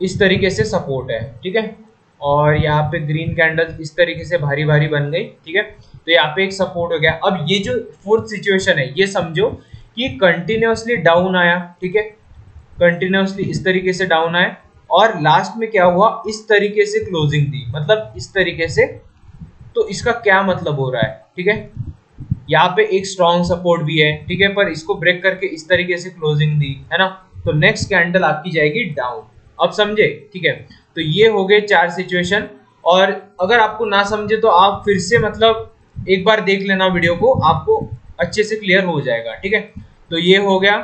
इस तरीके से सपोर्ट है, ठीक है। और यहाँ पे ग्रीन कैंडल इस तरीके से भारी भारी बन गई, ठीक है। तो यहाँ पे एक सपोर्ट हो गया। अब ये जो फोर्थ सिचुएशन है, ये समझो कि कंटिन्यूअसली डाउन आया, ठीक है, कंटिन्यूअसली इस तरीके से डाउन आया और लास्ट में क्या हुआ, इस तरीके से क्लोजिंग दी, मतलब इस तरीके से। तो इसका क्या मतलब हो रहा है, ठीक है, यहाँ पे एक स्ट्रॉन्ग सपोर्ट भी है, ठीक है, पर इसको ब्रेक करके इस तरीके से क्लोजिंग दी है ना, तो नेक्स्ट कैंडल आपकी जाएगी डाउन। अब समझे, ठीक है। तो ये हो गए 4 सिचुएशन। और अगर आपको ना समझे तो आप फिर से मतलब एक बार देख लेना वीडियो को, आपको अच्छे से क्लियर हो जाएगा, ठीक है। तो ये हो गया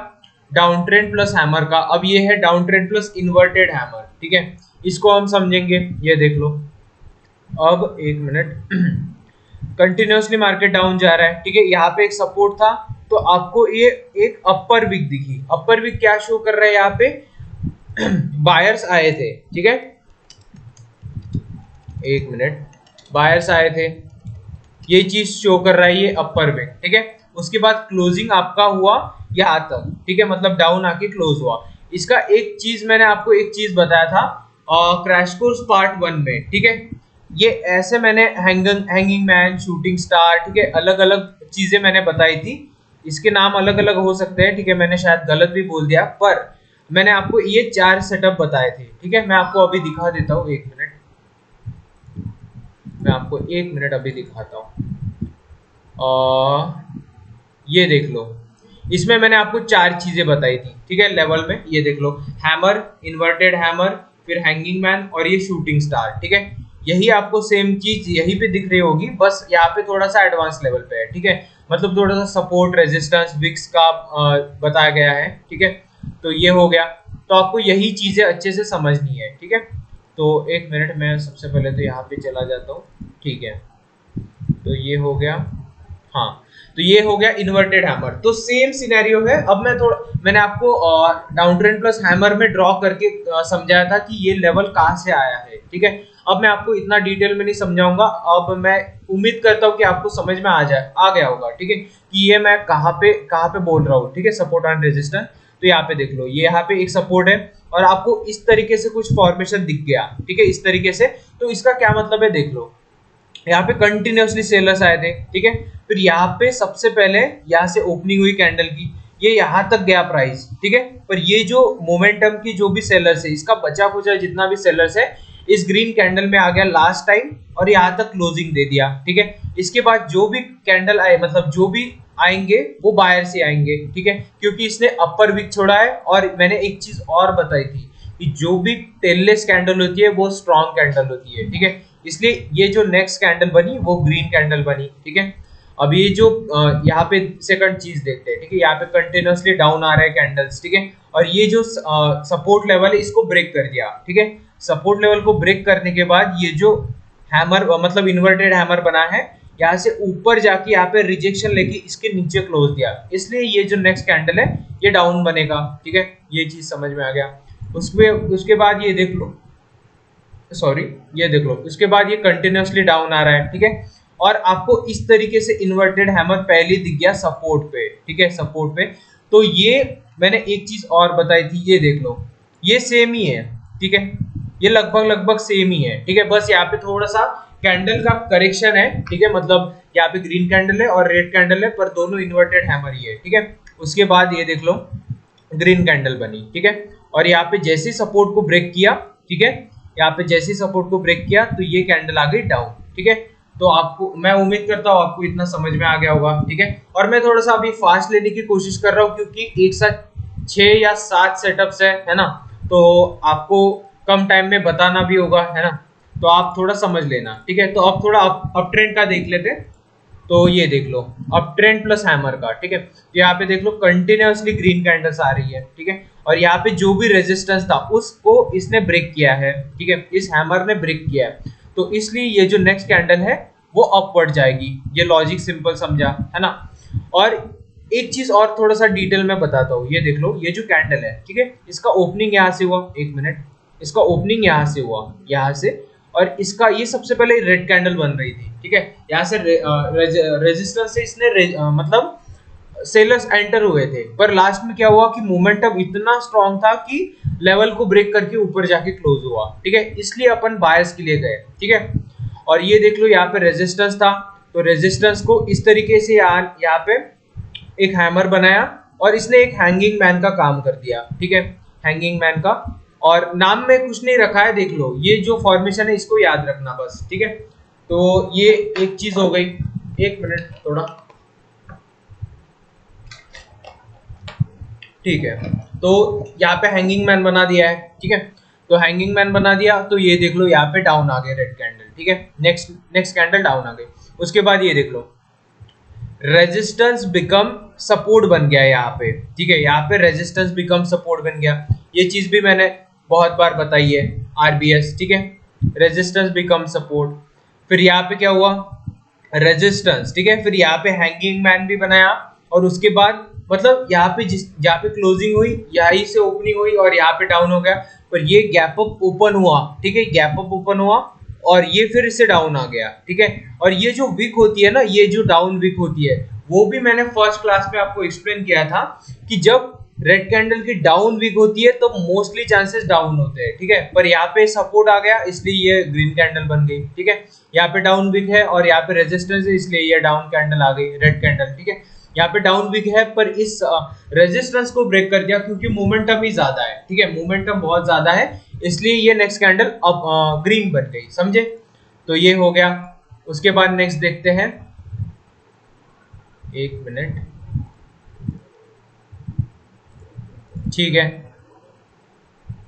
डाउन ट्रेंड प्लस हैमर का। अब ये है down trend plus inverted hammer, ठीक है, इसको हम समझेंगे। ये देख लो, अब एक मिनट कंटिन्यूअसली मार्केट डाउन जा रहा है, ठीक है, यहाँ पे एक सपोर्ट था, तो आपको ये एक अपर विक दिखी। अपर विक क्या शो कर रहा है, यहाँ पे बायर्स आए थे, ठीक है, एक मिनट, बायर्स आए थे, ये चीज शो कर रहा है, ये अपर विक, ठीक है। उसके बाद क्लोजिंग आपका हुआ यहाँ तक, ठीक है, मतलब डाउन आके क्लोज हुआ। इसका एक चीज मैंने आपको एक चीज बताया था क्रैश कोर्स पार्ट 1 में, ठीक है। ये ऐसे मैंने हैंगिंग मैन, शूटिंग स्टार, ठीक है, अलग अलग चीजें मैंने बताई थी। इसके नाम अलग अलग हो सकते हैं, ठीक है, मैंने शायद गलत भी बोल दिया, पर मैंने आपको ये 4 सेटअप बताए थे, ठीक है। मैं आपको अभी दिखा देता हूँ, एक मिनट, मैं आपको एक मिनट अभी दिखाता हूँ। ये देख लो, इसमें मैंने आपको 4 चीजें बताई थी, ठीक है, लेवल में। ये देख लो, हैमर, इन्वर्टेड हैमर, फिर हैंगिंग मैन और ये शूटिंग स्टार, ठीक है। यही आपको सेम चीज यहीं पे दिख रही होगी, बस यहाँ पे थोड़ा सा एडवांस लेवल पे है, ठीक है, मतलब थोड़ा सा सपोर्ट, रेजिस्टेंस, विक्स का बताया गया है, ठीक है। तो ये हो गया, तो आपको यही चीजें अच्छे से समझनी है, ठीक है। तो एक मिनट, मैं सबसे पहले तो यहाँ पे चला जाता हूँ, ठीक है। तो ये हो गया, हाँ, तो ये हो गया इन्वर्टेड हैमर। तो सेम सिनेरियो है। अब मैंने आपको डाउन ट्रेंड प्लस हैमर में ड्रॉ करके समझाया था कि ये लेवल कहाँ से आया है, ठीक है। अब मैं आपको इतना डिटेल में नहीं समझाऊंगा। अब मैं उम्मीद करता हूँ कि आपको समझ में आ गया होगा, ठीक है, कि ये मैं कहाँ पे बोल रहा हूँ, ठीक है, सपोर्ट एंड रेजिस्टेंस। तो यहाँ पे देख लो, ये यहाँ पे एक सपोर्ट है और आपको इस तरीके से कुछ फॉर्मेशन दिख गया, ठीक है, इस तरीके से। तो इसका क्या मतलब है, देख लो, यहाँ पे कंटिन्यूअसली सेलर्स आए थे, ठीक है। फिर यहाँ पे सबसे पहले यहाँ से ओपनिंग हुई कैंडल की, ये यहाँ तक गया प्राइस, ठीक है। पर ये जो मोमेंटम की जो भी सेलर्स है, इसका बचा खुचा जितना भी सेलर्स है, इस ग्रीन कैंडल में आ गया लास्ट टाइम और यहाँ तक क्लोजिंग दे दिया, ठीक है। इसके बाद जो भी कैंडल आए, मतलब जो भी आएंगे वो बायर से आएंगे, ठीक है, क्योंकि इसने अपर विक छोड़ा है। और मैंने एक चीज और बताई थी कि जो भी टेललेस कैंडल होती है वो स्ट्रॉन्ग कैंडल होती है, ठीक है। इसलिए ये जो नेक्स्ट कैंडल बनी वो ग्रीन कैंडल बनी, ठीक है। अब ये जो यहाँ पे सेकंड चीज देखते हैं, ठीक है, यहाँ पे कंटिन्यूअसली डाउन आ रहे हैं कैंडल्स, ठीक है। और ये जो सपोर्ट लेवल है इसको ब्रेक कर दिया, ठीक है। सपोर्ट लेवल को ब्रेक करने के बाद ये जो हैमर, मतलब इन्वर्टेड हैमर बना है, यहाँ से ऊपर जाके यहाँ पे रिजेक्शन लेके इसके नीचे क्लोज दिया, इसलिए ये जो नेक्स्ट कैंडल है ये डाउन बनेगा, ठीक है। ये चीज समझ में आ गया। उसके बाद ये देख लो, सॉरी, ये देख लो, उसके बाद ये कंटिन्यूअसली डाउन आ रहा है, ठीक है। और आपको इस तरीके से इन्वर्टेड हैमर पहले दिख गया सपोर्ट पे, ठीक है, सपोर्ट पे। तो ये मैंने एक चीज और बताई थी, ये देख लो, ये सेम ही है, ठीक है, ये लगभग सेम ही है, ठीक है। बस यहाँ पे थोड़ा सा कैंडल का करेक्शन है, ठीक है, मतलब यहाँ पे ग्रीन कैंडल है और रेड कैंडल है, पर दोनों इन्वर्टेड हैमर ही है, ठीक है। उसके बाद ये देख लो, ग्रीन कैंडल बनी, ठीक है। और यहाँ पे जैसे सपोर्ट को ब्रेक किया, ठीक है, यहाँ पे जैसे सपोर्ट को ब्रेक किया तो ये कैंडल आ गई डाउन, ठीक है। तो आपको, मैं उम्मीद करता हूँ आपको इतना समझ में आ गया होगा, ठीक है। और मैं थोड़ा सा अभी फास्ट लेने की कोशिश कर रहा हूँ क्योंकि एक साथ 6 या 7 सेटअप्स है ना, तो आपको कम टाइम में बताना भी होगा, है ना, तो आप थोड़ा समझ लेना, ठीक है। तो अब थोड़ा अप ट्रेंड का देख लेते हैं। तो ये देख लो, अप ट्रेंड प्लस हैमर का, ठीक है। तो यहाँ पे देख लो कंटिन्यूअसली ग्रीन कैंडल्स आ रही है, ठीक है। और यहाँ पे जो भी रेजिस्टेंस था उसको इसने ब्रेक किया है, ठीक है, इस हैमर ने ब्रेक किया है। तो इसलिए ये जो नेक्स्ट कैंडल है वो अपवर्ड जाएगी। ये लॉजिक सिंपल समझा, है ना। और एक चीज और थोड़ा सा डिटेल में बताता हूँ। ये देख लो, ये जो कैंडल है, ठीक है, इसका ओपनिंग यहाँ से हुआ, एक मिनट, इसका ओपनिंग यहाँ से हुआ, यहाँ से, और इसका ये सबसे पहले रेड कैंडल बन रही थी, ठीक है। यहाँ से रेजिस्टेंस से इसने मतलब सेलर्स एंटर हुए थे, पर लास्ट में क्या हुआ कि मोमेंटम इतना स्ट्रॉन्ग था कि लेवल को ब्रेक करके ऊपर जाके क्लोज हुआ, ठीक है, इसलिए अपन बायर्स के लिए गए, ठीक है। और ये देख लो यहाँ पे रेजिस्टेंस था, तो रेजिस्टेंस को इस तरीके से यहाँ पे एक हैमर बनाया और इसने एक हैंगिंग मैन का काम कर दिया, ठीक है, हैंगिंग मैन का। और नाम में कुछ नहीं रखा है, देख लो ये जो फॉर्मेशन है इसको याद रखना बस, ठीक है। तो ये एक चीज हो गई, एक मिनट थोड़ा, ठीक है। तो यहाँ पे हैंगिंग मैन बना दिया है, ठीक है, तो हैंगिंग मैन बना दिया, तो ये देख लो यहाँ पे डाउन आ गए रेड कैंडल, ठीक है, नेक्स्ट कैंडल डाउन आ गई। उसके बाद ये देख लो रेजिस्टेंस बिकम सपोर्ट बन गया यहाँ पे, ठीक है, यहाँ पे रेजिस्टेंस बिकम सपोर्ट बन गया। ये चीज भी मैंने बहुत बार बताई है, आरबीएस, ठीक है, रेजिस्टेंस बिकम सपोर्ट। फिर यहाँ पे क्या हुआ, रेजिस्टेंस, ठीक है, फिर यहाँ पे हैंगिंग मैन भी बनाया और उसके बाद मतलब यहाँ पे जहाँ पे क्लोजिंग हुई यहीं से ओपनिंग हुई और यहाँ पे डाउन हो गया, पर ये गैप अप ओपन हुआ, ठीक है, गैप अप ओपन हुआ और ये फिर से डाउन आ गया, ठीक है। और ये जो विक होती है ना, ये जो डाउन विक होती है, वो भी मैंने फर्स्ट क्लास में आपको एक्सप्लेन किया था कि जब रेड कैंडल की डाउन विक होती है तो मोस्टली चांसेस डाउन होते हैं, ठीक है, पर यहाँ पे सपोर्ट आ गया इसलिए ये ग्रीन कैंडल बन गई, ठीक है। यहाँ पे डाउन विक है और यहाँ पे रेजिस्टेंस है इसलिए ये डाउन कैंडल आ गई, रेड कैंडल, ठीक है। यहाँ पे डाउन विक है पर इस रेजिस्टेंस को ब्रेक कर दिया क्योंकि मोमेंटम ही ज्यादा है, ठीक है, मोमेंटम बहुत ज्यादा है, इसलिए ये नेक्स्ट कैंडल अब ग्रीन बन गई, समझे। तो ये हो गया। उसके बाद नेक्स्ट देखते हैं, एक मिनट, ठीक है।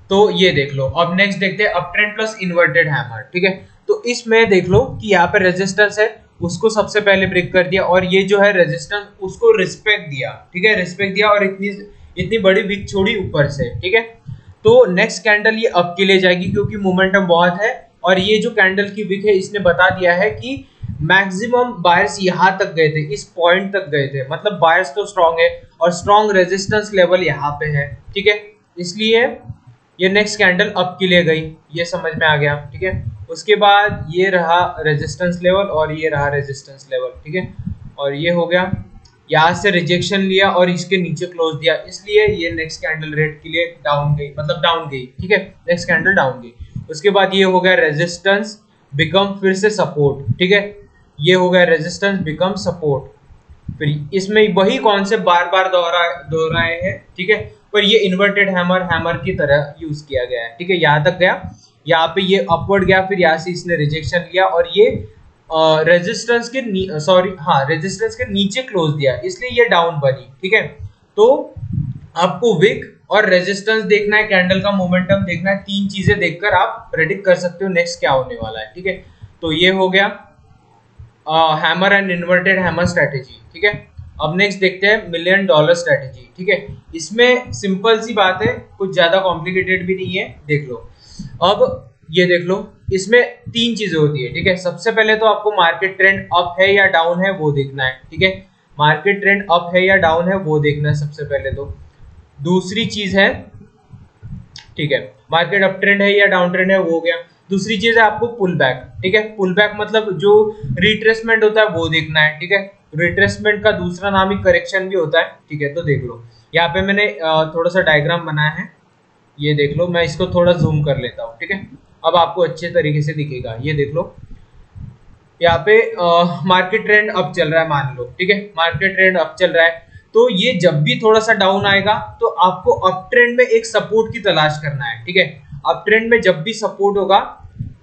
तो ये देख लो, अब नेक्स्ट देखते हैं up trend plus inverted hammer, ठीक है। तो इसमें देख लो कि यहाँ पे रेजिस्टेंस है, उसको सबसे पहले ब्रेक कर दिया और ये जो है रेजिस्टेंस उसको रिस्पेक्ट दिया, ठीक है, रिस्पेक्ट दिया और इतनी बड़ी विक छोड़ी ऊपर से, ठीक है। तो नेक्स्ट कैंडल ये अप के लिए जाएगी क्योंकि मोमेंटम बहुत है और ये जो कैंडल की विक है इसने बता दिया है कि मैक्सिमम बायर्स यहाँ तक गए थे, इस पॉइंट तक गए थे, मतलब बायर्स तो स्ट्रांग है और स्ट्रांग रेजिस्टेंस लेवल यहाँ पे है, ठीक है, इसलिए ये नेक्स्ट कैंडल अप के लिए गई, ये समझ में आ गया, ठीक है। उसके बाद ये रहा रेजिस्टेंस लेवल और ये रहा रेजिस्टेंस लेवल, ठीक है, और ये हो गया, यहाँ से रिजेक्शन लिया और इसके नीचे क्लोज दिया, इसलिए ये नेक्स्ट कैंडल रेड के लिए डाउन गई, मतलब डाउन गई, ठीक है, नेक्स्ट कैंडल डाउन गई। उसके बाद ये हो गया रेजिस्टेंस बिकम फिर से सपोर्ट, ठीक है, ये हो गया रेजिस्टेंस बिकम सपोर्ट। फिर इसमें वही कॉन्सेप्ट बार बार दोहराए हैं, ठीक है, पर ये इन्वर्टेड हैमर की तरह यूज किया गया है, ठीक है। यहाँ तक गया, यहाँ पे ये अपवर्ड गया, फिर यहाँ से इसने रिजेक्शन लिया और ये रेजिस्टेंस के रेजिस्टेंस के नीचे क्लोज दिया, इसलिए ये डाउन बनी, ठीक है। तो आपको विक और रेजिस्टेंस देखना है, कैंडल का मोमेंटम देखना है, तीन चीजें देखकर आप प्रेडिक्ट कर सकते हो नेक्स्ट क्या होने वाला है, ठीक है। तो ये हो गया hammer and inverted hammer strategy, ठीक है। अब नेक्स्ट देखते हैं $1 मिलियन स्ट्रेटेजी, ठीक है। इसमें सिंपल सी बात है, कुछ ज्यादा कॉम्प्लिकेटेड भी नहीं है, देख लो। अब ये देख लो, इसमें तीन चीजें होती है, ठीक है। सबसे पहले तो आपको मार्केट ट्रेंड अप है या डाउन है वो देखना है, ठीक है, मार्केट ट्रेंड अप है या डाउन है वो देखना है सबसे पहले तो। दूसरी चीज है, ठीक है, मार्केट अप ट्रेंड है या डाउन ट्रेंड है वो हो गया। दूसरी चीज है आपको पुल बैक, ठीक है, पुल बैक मतलब जो रिट्रेसमेंट होता है वो देखना है, ठीक है। रिट्रेसमेंट का दूसरा नाम ही करेक्शन भी होता है, ठीक है। तो देख लो, यहाँ पे मैंने थोड़ा सा डायग्राम बनाया है, ये देख लो, मैं इसको थोड़ा जूम कर लेता हूँ, ठीक है, अब आपको अच्छे तरीके से दिखेगा। ये देख लो, यहाँ पे मार्केट ट्रेंड अप चल रहा है मान लो, ठीक है, मार्केट ट्रेंड अप चल रहा है, तो ये जब भी थोड़ा सा डाउन आएगा तो आपको अप ट्रेंड में एक सपोर्ट की तलाश करना है, ठीक है। अप ट्रेंड में जब भी सपोर्ट होगा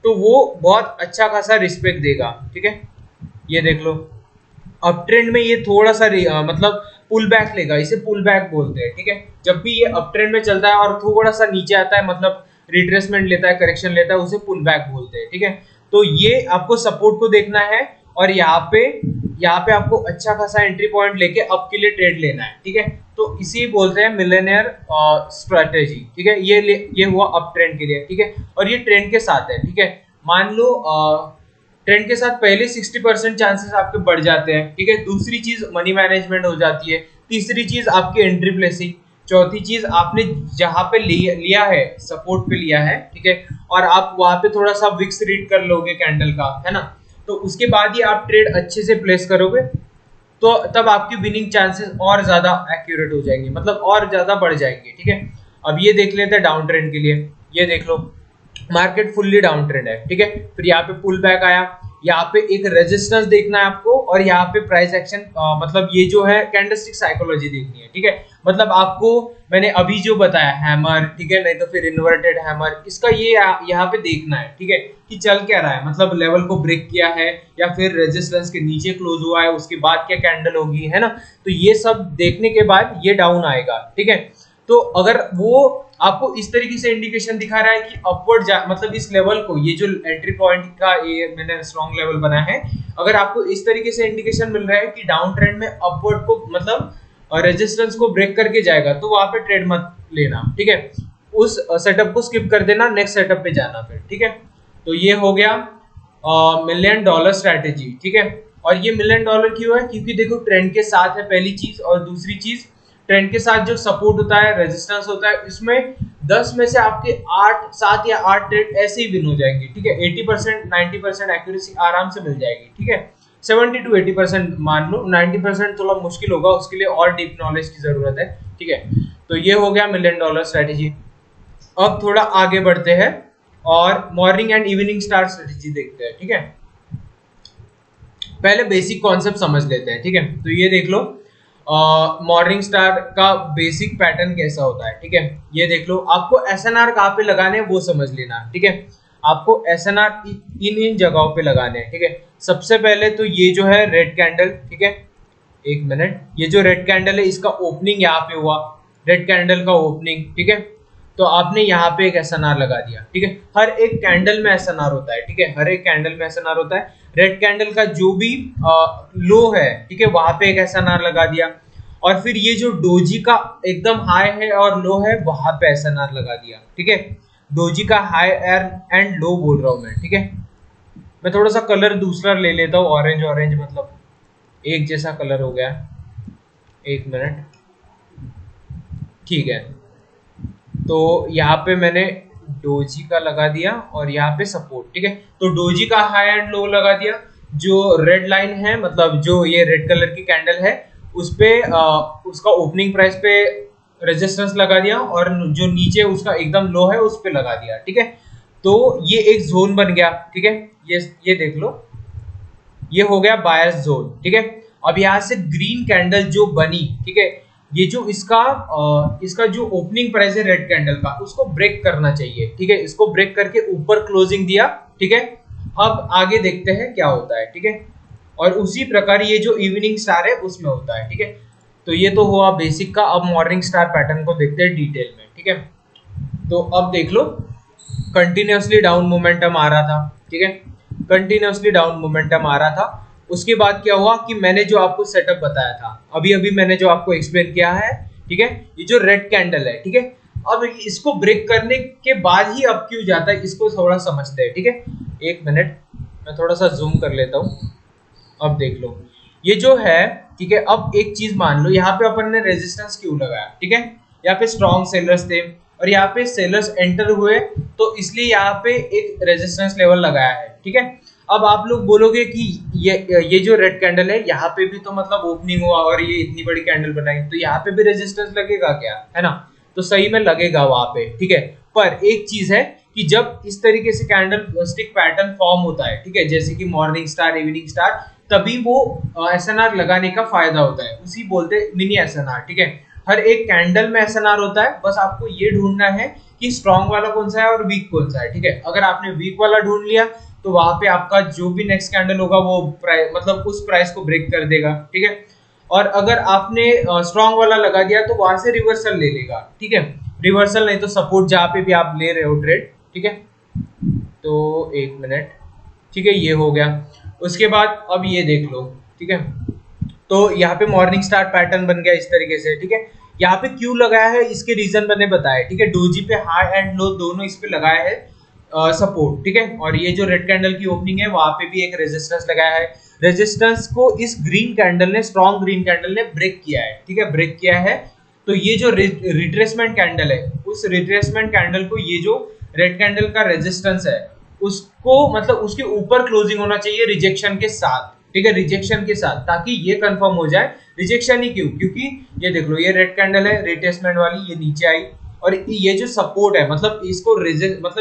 तो वो बहुत अच्छा खासा रिस्पेक्ट देगा, ठीक है। ये देख लो, अप ट्रेंड में ये थोड़ा सा मतलब पुल बैक लेगा, इसे पुल बैक बोलते हैं, ठीक है। जब भी ये अप ट्रेंड में चलता है और थोड़ा सा नीचे आता है, मतलब रिट्रेसमेंट लेता है, करेक्शन लेता है, उसे पुल बैक बोलते हैं, ठीक है। तो ये आपको सपोर्ट को देखना है और यहाँ पे आपको अच्छा खासा एंट्री पॉइंट लेके अप के लिए ट्रेड लेना है, ठीक है। तो इसी बोलते हैं मिलियनेयर स्ट्रेटेजी, ठीक है। ये हुआ अप ट्रेंड के लिए, ठीक है, और ये ट्रेंड के साथ है, ठीक है। मान लो ट्रेंड के साथ पहले 60% चांसेस आपके बढ़ जाते हैं, ठीक है। दूसरी चीज मनी मैनेजमेंट हो जाती है, तीसरी चीज आपकी एंट्री प्लेसिंग, चौथी चीज आपने जहां पे लिया है, सपोर्ट पे लिया है, ठीक है, और आप वहां पे थोड़ा सा विक्स रीड कर लोगे कैंडल का, है ना, तो उसके बाद ही आप ट्रेड अच्छे से प्लेस करोगे तो तब आपकी विनिंग चांसेस और ज्यादा एक्यूरेट हो जाएंगे, मतलब और ज्यादा बढ़ जाएंगे, ठीक है। अब ये देख लेते हैं डाउन ट्रेंड के लिए। ये देख लो मार्केट फुल्ली डाउन ट्रेंड है, ठीक है। फिर यहाँ पे पुल बैक आया, यहाँ पे एक रेजिस्टेंस देखना है आपको, और यहाँ पे प्राइस एक्शन मतलब ये जो है कैंडलस्टिक साइकोलॉजी देखनी है, ठीक है। मतलब आपको मैंने अभी जो बताया हैमर, ठीक है, नहीं तो फिर इन्वर्टेड हैमर, इसका ये यहाँ पे देखना है, ठीक है, कि चल क्या रहा है, मतलब लेवल को ब्रेक किया है या फिर रेजिस्टेंस के नीचे क्लोज हुआ है, उसके बाद क्या कैंडल होगी, है ना। तो ये सब देखने के बाद ये डाउन आएगा, ठीक है। तो अगर वो आपको इस तरीके से इंडिकेशन दिखा रहा है कि अपवर्ड मतलब इस लेवल को, ये जो एंट्री पॉइंट का ये मैंने स्ट्रॉन्ग लेवल बनाया है, अगर आपको इस तरीके से इंडिकेशन मिल रहा है कि डाउन ट्रेंड में अपवर्ड को मतलब रेजिस्टेंस को ब्रेक करके जाएगा, तो वहां पे ट्रेड मत लेना, ठीक है। उस सेटअप को स्किप कर देना, नेक्स्ट सेटअप पे जाना फिर, ठीक है। तो ये हो गया $1,000,000 स्ट्रैटेजी, ठीक है। और ये $1,000,000 क्यों है, क्योंकि देखो ट्रेंड के साथ है पहली चीज, और दूसरी चीज ट्रेंड के साथ जो सपोर्ट होता है, रेजिस्टेंस होता है, इसमें 10 में से आपके 7 या 8 ट्रेड ऐसे ही विन हो जाएंगे, ठीक है। 80% 90% एक्यूरेसी आराम से मिल जाएगी, ठीक है। 70 to 80% मान लो, 90% थोड़ा मुश्किल होगा, उसके लिए और डीप नॉलेज की जरूरत है, ठीक है। तो ये हो गया $1,000,000 स्ट्रेटेजी। अब थोड़ा आगे बढ़ते हैं और morning and evening star strategy देखते हैं, ठीक है। पहले बेसिक कॉन्सेप्ट समझ लेते हैं, ठीक है। तो ये देख लो मॉर्निंग स्टार का बेसिक पैटर्न कैसा होता है, ठीक है। ये देख लो, आपको एसएनआर कहाँ पे लगाने हैं वो समझ लेना, ठीक है। आपको एसएनआर इन जगहों पे लगाने हैं, ठीक है। सबसे पहले तो ये जो है रेड कैंडल, ठीक है, एक मिनट, ये जो रेड कैंडल है इसका ओपनिंग यहाँ पे हुआ, रेड कैंडल का ओपनिंग, ठीक है। तो आपने यहाँ पे एक एसएनआर लगा दिया, ठीक है। हर एक कैंडल में एसएनआर होता है, ठीक है, हर एक कैंडल में एसएनआर होता है। रेड कैंडल का जो भी लो है, ठीक है, वहां पे एक एसएनआर लगा दिया, और फिर ये जो डोजी का एकदम हाई है और लो है, वहां पे एसएनआर लगा दिया, ठीक है। डोजी का हाई एंड लो बोल रहा हूं मैं, ठीक है। मैं थोड़ा सा कलर दूसरा ले लेता हूँ, ऑरेंज ऑरेंज, मतलब एक जैसा कलर हो गया, एक मिनट, ठीक है। तो यहाँ पे मैंने डोजी का लगा दिया और यहाँ पे सपोर्ट, ठीक है। तो डोजी का हाई एंड लो लगा दिया, जो रेड लाइन है, मतलब जो ये रेड कलर की कैंडल है, उस पे उसका ओपनिंग प्राइस पे रेजिस्टेंस लगा दिया, और जो नीचे उसका एकदम लो है उस पे लगा दिया, ठीक है। तो ये एक जोन बन गया, ठीक है। ये देख लो, ये हो गया बायर्स जोन, ठीक है। अब यहाँ से ग्रीन कैंडल जो बनी, ठीक है, ये जो इसका जो ओपनिंग प्राइस है रेड कैंडल का, उसको ब्रेक करना चाहिए, ठीक है। इसको ब्रेक करके ऊपर क्लोजिंग दिया, ठीक है। अब आगे देखते हैं क्या होता है, ठीक है। और उसी प्रकार ये जो इवनिंग स्टार है उसमें होता है, ठीक है। तो ये तो हुआ बेसिक का। अब मॉर्निंग स्टार पैटर्न को देखते हैं डिटेल में, ठीक है। तो अब देख लो, कंटिन्यूअसली डाउन मोमेंटम आ रहा था, ठीक है, कंटिन्यूअसली डाउन मोमेंटम आ रहा था। उसके बाद क्या हुआ कि मैंने जो आपको सेटअप बताया था, अभी अभी मैंने जो आपको एक्सप्लेन किया है, ठीक है, ये जो रेड कैंडल है, ठीक है, अब इसको ब्रेक करने के बाद ही अब क्यों जाता है, इसको थोड़ा समझते हैं, ठीक है। एक मिनट, मैं थोड़ा सा जूम कर लेता हूँ। अब देख लो, ये जो है, ठीक है, अब एक चीज मान लो, यहाँ पे अपन ने रेजिस्टेंस क्यों लगाया, ठीक है, यहाँ पे स्ट्रॉन्ग सेलर्स थे और यहाँ पे सेलर्स एंटर हुए, तो इसलिए यहाँ पे एक रेजिस्टेंस लेवल लगाया है, ठीक है। अब आप लोग बोलोगे कि ये जो रेड कैंडल है, यहाँ पे भी तो मतलब ओपनिंग हुआ और ये इतनी बड़ी कैंडल बनाई, तो यहाँ पे भी रेजिस्टेंस लगेगा क्या, है ना। तो सही में लगेगा वहां पे, ठीक है। पर एक चीज है कि जब इस तरीके से कैंडल स्टिक पैटर्न फॉर्म होता है, ठीक है, जैसे कि मॉर्निंग स्टार, इवनिंग स्टार, तभी वो एसएनआर लगाने का फायदा होता है, उसी बोलते मिनी एसएनआर, ठीक है। हर एक कैंडल में एसएनआर होता है, बस आपको ये ढूंढना है कि स्ट्रॉन्ग वाला कौन सा है और वीक कौन सा है, ठीक है। अगर आपने वीक वाला ढूंढ लिया तो वहां पे आपका जो भी नेक्स्ट कैंडल होगा वो मतलब उस प्राइस को ब्रेक कर देगा, ठीक है। और अगर आपने स्ट्रॉन्ग वाला लगा दिया तो वहां से रिवर्सल ले लेगा, ठीक है। रिवर्सल नहीं तो सपोर्ट, जहां पे भी आप ले रहे हो ट्रेड, ठीक है। तो एक मिनट, ठीक है, ये हो गया। उसके बाद अब ये देख लो, ठीक है। तो यहाँ पे मॉर्निंग स्टार पैटर्न बन गया इस तरीके से, ठीक है। यहाँ पे क्यों लगाया है इसके रीजन मैंने बताया, ठीक है। डोजी पे हाई एंड लो दोनों इस पे लगाया है सपोर्ट, ठीक है। और ये जो रेड कैंडल की ओपनिंग है वहां पे भी एक रेजिस्टेंस लगाया है, रेजिस्टेंस को इस ग्रीन कैंडल ने, स्ट्रॉन्ग ग्रीन कैंडल ने ब्रेक किया है, ठीक है, ब्रेक किया है। तो ये जो रिट्रेसमेंट कैंडल है, उस रिट्रेसमेंट कैंडल को ये जो रेड कैंडल का रेजिस्टेंस है उसको मतलब उसके ऊपर क्लोजिंग होना चाहिए रिजेक्शन के साथ, ठीक है, रिजेक्शन के साथ, ताकि ये कंफर्म हो जाए। रिजेक्शन ही क्यों? क्योंकि ये देख लो, ये रेड कैंडल है रिट्रेसमेंट वाली, ये नीचे आई और ये जो सपोर्ट है, मतलब इसको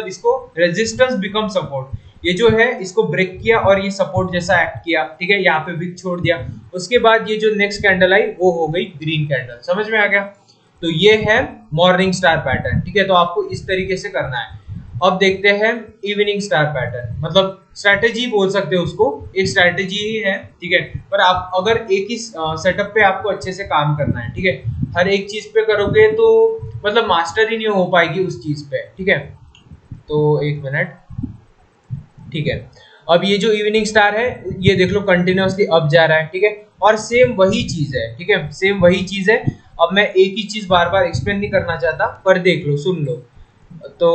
इसको रेजिस्टेंस बिकम सपोर्ट, ये जो है इसको ब्रेक किया और ये सपोर्ट जैसा एक्ट किया, ठीक है, यहाँ पे विक छोड़ दिया। उसके बाद ये जो नेक्स्ट कैंडल आई वो हो गई ग्रीन कैंडल। समझ में आ गया? तो ये है मॉर्निंग स्टार पैटर्न, ठीक है। तो आपको इस तरीके से करना है। अब देखते हैं इवनिंग स्टार पैटर्न, मतलब स्ट्रैटेजी बोल सकते हो उसको, एक स्ट्रैटेजी ही है, ठीक है। पर आप अगर एक ही सेटअप पे आपको अच्छे से काम करना है, ठीक है, हर एक चीज पे करोगे तो मतलब मास्टर ही नहीं हो पाएगी उस चीज पे, ठीक है। तो एक मिनट, ठीक है। अब ये जो इवनिंग स्टार है, ये देख लो कंटिन्यूअसली अप जा रहा है, ठीक है, और सेम वही चीज है, ठीक है, सेम वही चीज है। अब मैं एक ही चीज बार बार एक्सप्लेन नहीं करना चाहता, पर देख लो, सुन लो। तो